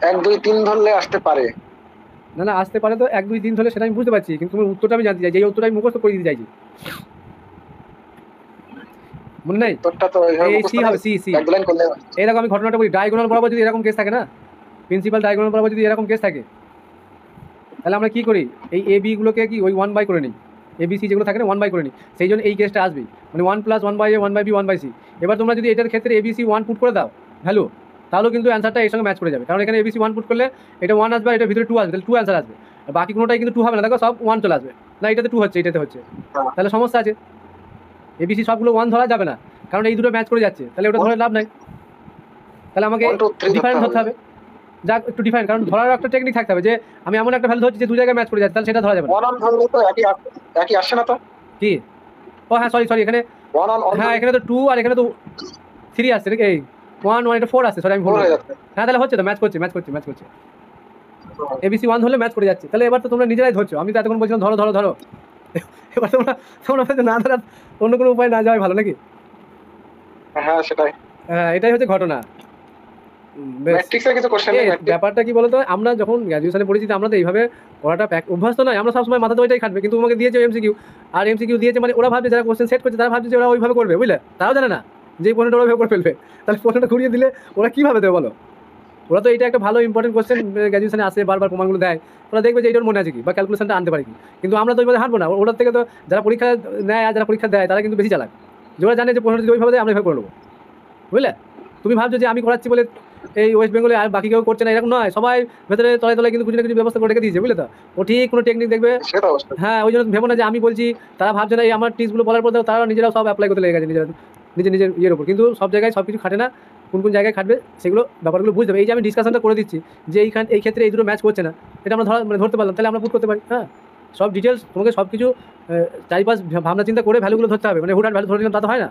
1 2 3 ধরলে আসতে পারে। না না আসতে পারে তো, 1 2 3 ধরলে সেটা আমি বুঝতে পারছি, কিন্তু তোমার উত্তরটা আমি জানতে চাই, যে উত্তরটা আমি মুখস্থ করে দিতে চাইছি, মনে নেই? উত্তরটা তো এই সি হবে, সি সি। এক লাইন করলে এরকম আমি ঘটনাটা বলি, ডায়াগোনাল বরাবর যদি এরকম কেস থাকে না, প্রিন্সিপাল ডায়াগোনাল বরাবর যদি এরকম কেস থাকে, তাহলে আমরা কী করি, এই এ বিগুলোকে কি ওই 1 বাই করে নিই, এ বি সি যেগুলো থাকে না 1 বাই করে নিই, সেই জন্য এই কেসটা আসবে, মানে 1 + 1 by A 1 by B 1 by C. এবার তোমরা যদি এটার ক্ষেত্রে এ বি সি 1 পুট করে দাও ভ্যালু, তাহলেও কিন্তু অ্যান্সারটা এর সঙ্গে ম্যাচ করে যাবে, কারণ এখানে এ বি সি 1 পুট করলে এটা 1 আসবে, এটা ভিতরে 2 আসবে, তাহলে 2 অ্যান্সার আসবে, আর বাকি কোনোটাই কিন্তু 2 হবে না, দেখো সব 1 চলে আসবে, না এটাতে 2 হচ্ছে, এটাতে হচ্ছে, তাহলে সমস্যা আছে। এ বি সি সবগুলো 1 ধরা যাবে না, কারণ এই দুটো ম্যাচ করে যাচ্ছে, তাহলে ওটা ধরে লাভ নাই, তাহলে আমাকে 1 2 3 ডিফারেন্ট ধরতে হবে। যাক একটু ডিফারেন্ট, কারণ ধরার একটা টেকনিক থাকতে হবে, যে আমি এমন একটা ভ্যালু ধরছি যে 2 জায়গায় ম্যাচ করে যাচ্ছে, তাহলে সেটা ধরা যাবে না। 1 অন ধরলে তো একই আসছে না তো? কি? ও হ্যাঁ সরি এখানে 1 অন হ্যাঁ এখানে তো 2 আর এখানে তো 3 আসছে, নাকি? এই 1 1 এটা 4 আসছে, সরি আমি ভুল হয়ে বলছি। যাচ্ছে। হ্যাঁ তাহলে হচ্ছে তো, ম্যাচ করছে। এবিসি 1 ধরলে ম্যাচ করে যাচ্ছে, তাহলে এবার তো তোমরা নিজেরাই ধরছো, আমি তো এতক্ষণ বলছিলাম ধরো এবার তোমরা হয়তো না ধরার অন্য কোনো উপায় না যাওয়াই ভালো, নাকি? হ্যাঁ সেটাই, হ্যাঁ এটাই হচ্ছে ঘটনা। বেশ। ম্যাট্রিক্সের কিছু কোশ্চেন এই ব্যাপারটা কি বলতো, আমরা যখন গ্র্যাজুয়েশনে পড়েছি আমরা তো এইভাবে পড়াটা অভ্যস্ত নয়, আমরা সবসময় মাথাতে ওইটাই খাটবে, কিন্তু তোমাকে দিয়েছে এমসিকিউ, আর এমসিকিউ দিয়েছে মানে ওরা ভাবছে যারা কোশ্চেন সেট করছে তারা ভাবছে যে ওরা ওইভাবে করবে, বুঝলে? তারাও জানে না যে প্রশ্নটা ওইভাবে করে ফেলবে, তাহলে প্রশ্নটা ঘুরিয়ে দিলে ওরা কীভাবে দেবে বলো? ওরা তো এটা একটা ভালো ইম্পর্টেন্ট কোশ্চেন গ্র্যাজুয়েশনে আসে, বারবার প্রমাণগুলো দেয়, ওরা দেখবে যে এইটার মনে আছে কি, বা ক্যালকুলেশনটা আনতে পারে কি, কিন্তু আমরা তো ওইভাবে হাঁটবো না। ওটার থেকে তো যারা পরীক্ষা নেয় আর যারা পরীক্ষা দেয় তারা কিন্তু বেশি চালাক, যে ওরা জানে যে প্রশ্ন যদি ওইভাবে দেয় আমরা এভাবে করে নেবো, বুঝলে? তুমি ভাবছো যে আমি করাচ্ছি বলে এই ওয়েস্ট বেঙ্গলে আর বাকি কেউ করছে না, এরকম নয়। সবাই ভেতরে তলায় তলায় কিন্তু কিছু না কিছু ব্যবস্থা করে রেখে দিয়েছে, বুঝলে তো? ও ঠিক কোনো টেকনিক দেখবে। সেটা অবশ্যই। হ্যাঁ, ওই জন্য ভেবো না যে আমি বলছি, তারা ভাবছে না এই আমার টিপসগুলো বলার পর তারা নিজেরাও সব অ্যাপ্লাই করতে লেগে গেছে নিজের ইয়ের উপর। কিন্তু সব জায়গায় সব কিছু খাটে না, কোন কোন জায়গায় খাটবে সেগুলো ব্যাপারগুলো বুঝতে হবে। এই যে আমি ডিসকাশনটা করে দিচ্ছি যে এই ক্ষেত্রে এই দুটো ম্যাচ করছে না, এটা আমরা ধরতে পারলাম, তাহলে আমরা পুট করতে পারি। হ্যাঁ, সব ডিটেলস তোমাকে সব কিছু চারিপাশ ভাবনা চিন্তা করে ভ্যালুগুলো ধরতে হবে। মানে হুট আর ভ্যালু ধরে নিলাম তা তো হয় না।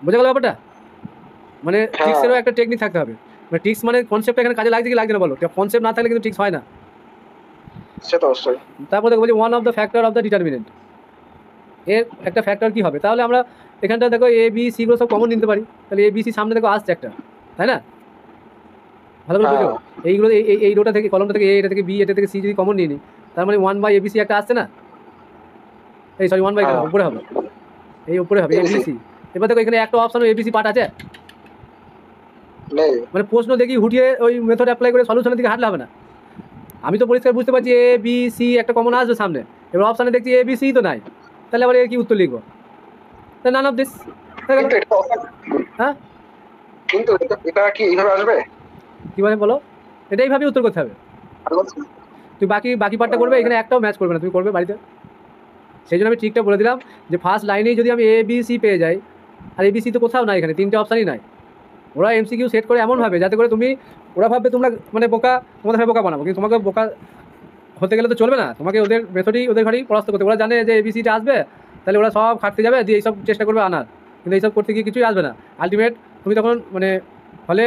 বোঝা গেল ব্যাপারটা? মানে টিক্সেরও একটা টেকনিক থাকতে হবে। মানে টিক্স মানে কনসেপ্ট এখানে কাজে লাগছে কি লাগছে না বলো? কনসেপ্ট না থাকলে কিন্তু টিক্স হয় না। সেটা অবশ্যই। তারপর দেখো বলছি one of the factor of the determinant, এর একটা ফ্যাক্টর কী হবে? তাহলে আমরা এখানটা দেখো এ বি সিগুলো সব কমন নিতে পারি। তাহলে এ বি সি সামনে দেখো আসছে একটা, তাই না? ভালো করে বুঝো, এইগুলো এই রোটা থেকে কলমটা থেকে এটা থেকে বি এটা থেকে সি যদি কমন নিয়ে নিই, তার মানে 1 এবিসি একটা আসছে না? এই সরি 1 উপরে হবে, এই উপরে হবে এবিসি। এবার দেখো এখানে একটা অপশন এবিসি পার্ট আছে, মানে প্রশ্ন দেখি হুটিয়ে ওই মেথড অ্যাপ্লাই করে সলিউশনের দিকে হাঁটলে হবে না। আমি তো পরিষ্কার বুঝতে পারছি এ বি সি একটা কমন আসবে সামনে, এবার অপশানে দেখছি এ বি সি তো নাই, তাহলে আবার এর কি উত্তর লিখবো? None of this. হ্যাঁ, কিন্তু এটা কি এইভাবে আসবে? কীভাবে বলো? এটা এইভাবেই উত্তর করতে হবে। তুই বাকি পার্টটা করবে, এখানে একটাও ম্যাচ করবে না, তুমি করবে বাড়িতে। সেই জন্য আমি ঠিকটা বলে দিলাম যে ফার্স্ট লাইনেই যদি আমি এ বি সি পেয়ে যাই, আর এ বি সি তো কোথাও নাই, এখানে তিনটে অপশানই নাই। ওরা এমসিকিউ সেট করে এমনভাবে যাতে করে তুমি, ওরা ভাববে তোমরা মানে বোকা, তোমাদের বোকা বানাবো, কিন্তু তোমাকে বোকা হতে গেলে তো চলবে না। তোমাকে ওদের মেথডই ওদের ঘরেই পরাস্ত করতে। ওরা জানে যে এবিসিটা আসবে, তাহলে ওরা সব খাটতে যাবে, দিয়ে এইসব চেষ্টা করবে আনার, কিন্তু এইসব করতে গিয়ে কিছুই আসবে না। আলটিমেট তুমি তখন মানে ফলে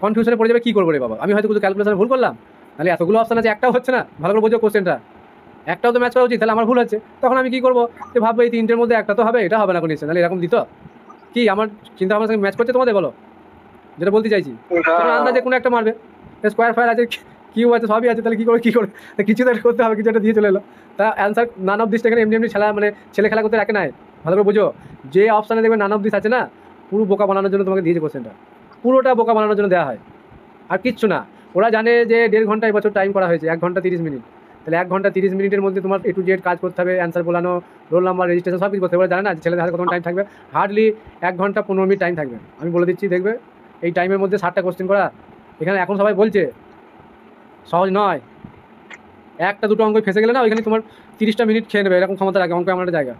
কনফিউশনে পড়ে যাবে, কী করবো রে বাবা, আমি হয়তো কিছু ক্যালকুলেশন ভুল করলাম, তাহলে এতগুলো অপশান আছে একটাও হচ্ছে না, ভালো করে বোঝো কোশ্চেনটা, একটাও তো ম্যাচ করা উচিত, তাহলে আমার ভুল হচ্ছে। তখন আমি কী করবো, যে ভাববো এই তিনটের মধ্যে একটা তো হবে, এটা হবে না কোনো নিশ্চয়, তাহলে এরকম দিত কি আমার চিন্তা ভাবনার সঙ্গে ম্যাচ করছে তোমাদের? বলো, যেটা বলতে চাইছি। আন্দাজে কোনো একটা মারবে, স্কোয়ার ফায়ার আছে, কিউ আছে, সবই আছে, তাহলে কী করে কিছু তো একটা করতে হবে, কিছু একটা দিয়ে চলে এলো। তা অ্যান্সার নান অফ দিসটা এখানে এমনি খেলা, মানে ছেলে খেলা করতে রাখে নাই। ভালো করে বুঝো, যে অপশানে দেখবে নান অফ দিস আছে না, পুরো বোকা বানানোর জন্য তোমাকে দিয়েছে কোশ্চেনটা, পুরোটা বোকা বানানোর জন্য দেওয়া হয়, আর কিচ্ছু না। ওরা জানে যে 1.5 ঘন্টা এবছর টাইম করা হয়েছে, 1 ঘন্টা 30 মিনিট, তাহলে 1 ঘন্টা 30 মিনিটের মধ্যে তোমার A to Z কাজ করতে হবে, অ্যান্সার বলানো, রোল নাম্বার, রেজিস্ট্রেশন সব কিছু করতে হবে। ওরা জানে না ছেলেদের হাতে কত টাইম থাকবে, হার্ডলি 1 ঘন্টা 15 মিনিট টাইম থাকবে। আমি বলে দিচ্ছি, দেখবে এই টাইমের মধ্যে 60টা কোশ্চেন করা, এখানে এখন সবাই বলছে সহজ নয়, একটা দুটো অঙ্ক ফেসে গেলে না, ওইখানে তোমার 30টা মিনিট খেয়ে নেবে, এরকম ক্ষমতা রাখে অঙ্ক, এমন একটা জায়গা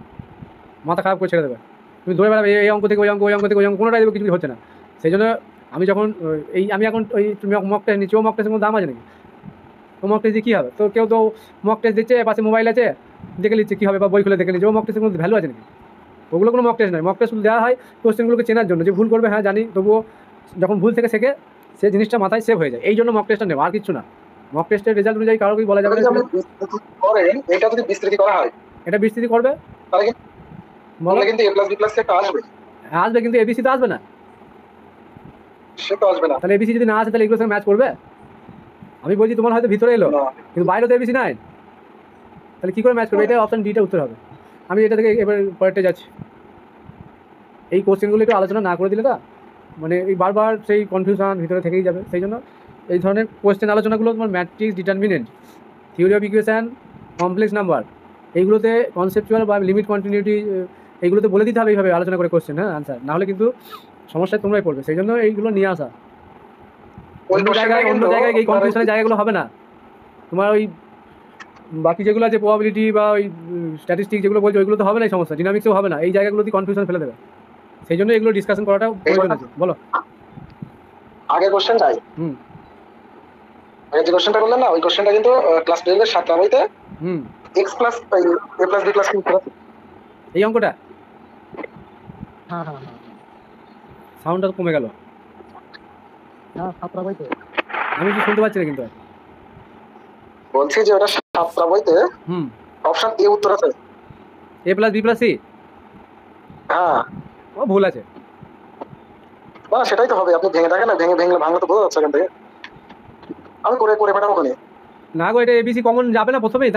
মাথা খারাপ করে ছেড়ে দেবে। তুমি ধরে বেড়াবে এই অঙ্ক থেকে ওই অঙ্ক, ওই অঙ্ক থেকে ওই অঙ্ক, কোনোটাই দেবে কিছু হচ্ছে না। সেই জন্য আমি যখন আমি এখন ওই তুমি মক টেস্ট নিচ্ছি, ও মক টেস্টের কোনো দাম আছে নাকি? ও মক টেস্ট দিয়ে কী হবে? তো কেউ তো মক টেস্ট দিচ্ছে, পাশে মোবাইল আছে, দেখে নিচ্ছে কী হবে, বা বই খুলে দেখে নিচ্ছে। ও মক টেস্টের কোনো ভ্যালু আছে নাকি? ওগুলো কোনো মক টেস্ট নয়। মক টেস্ট শুধু দেওয়া হয় কোশ্চেনগুলোকে চেনার জন্য, যে ভুল করবে হ্যাঁ জানি, তবুও যখন ভুল থেকে শেখে সে জিনিসটা মাথায় সেভ হয়ে যায়, এই জন্য মক টেস্টটা নেব, আর কিছু না। মক টেস্টের রেজাল্ট অনুযায়ী কারো কি বলা যাবে? এটা যদি বিস্তৃতি করা হয়, এটা বিস্তৃতি করবে, তাহলে কিন্তু A+B+ একটা আসবে, আসবে, কিন্তু এবিসি তো আসবে না। সে তো আসবে না। তাহলে এবিসি যদি না আসে, তাহলে এগুলোর সঙ্গে ম্যাচ করবে? আমি বলছি তোমার হয়তো ভিতরে এলো, কিন্তু বাইরে তো এবিসি নাই, তাহলে কী করে ম্যাচ করবে? এটা অপশন ডিটা উত্তর হবে। আমি এটা থেকে এবার পরেরটা যাচ্ছি। এই কোশ্চেনগুলো একটু আলোচনা না করে দিলে না, মানে এই বারবার সেই কনফিউশন ভিতরে থেকেই যাবে। সেই জন্য এই ধরনের কোশ্চেন আলোচনাগুলো তোমার matrix, determinant, theory of equation, complex number, এইগুলোতে কনসেপচুয়াল বা লিমিট কন্টিনিউটি, এইগুলোতে বলে দিতে হবে এইভাবে আলোচনা করে কোশ্চেন, হ্যাঁ আনসার, নাহলে কিন্তু সমস্যায় তোমরাই পড়বে। সেই জন্য এইগুলো নিয়ে আসা। অন্য জায়গায় এই কনফিউশনের জায়গাগুলো হবে না। তোমার ওই বাকি যেগুলো আছে প্রবাবিলিটি বা ওই স্ট্যাটিস্টিক যেগুলো বলছো, ওইগুলো তো হবে না, এই সমস্যা ডিনামিক্সও হবে না, এই জায়গাগুলোতে কনফিউশন ফেলে দেবে। সেই জন্য এগুলো ডিসকাশন করাটাও প্রয়োজন আছে। বলো, আগে কোশ্চেন চাই। আগে যে কোশ্চেনটা বললেন না, ওই কোশ্চেনটা কিন্তু ক্লাস 12 এর 7টা বইতে x প্লাস A+B+ এই অঙ্কটা হ্যাঁ হ্যাঁ হ্যাঁ সাউন্ডটা কমে গেল, হ্যাঁ 7টা বইতে আমি কিছু শুনতে পাচ্ছি না কিন্তু। বলছি যে ওটা 7টা বইতে অপশন এ উত্তর আছে, A+B+C। হ্যাঁ, ও ভুল আছে না সেটাই তো হবে। আপনি ভেঙে দেখেন না, ভাঙলে তো বোঝা যাচ্ছে এখান থেকে। আমি করে পাঠাবো ওখানে। না গো, এটা এবিসি কমন যাবে না প্রথমেই।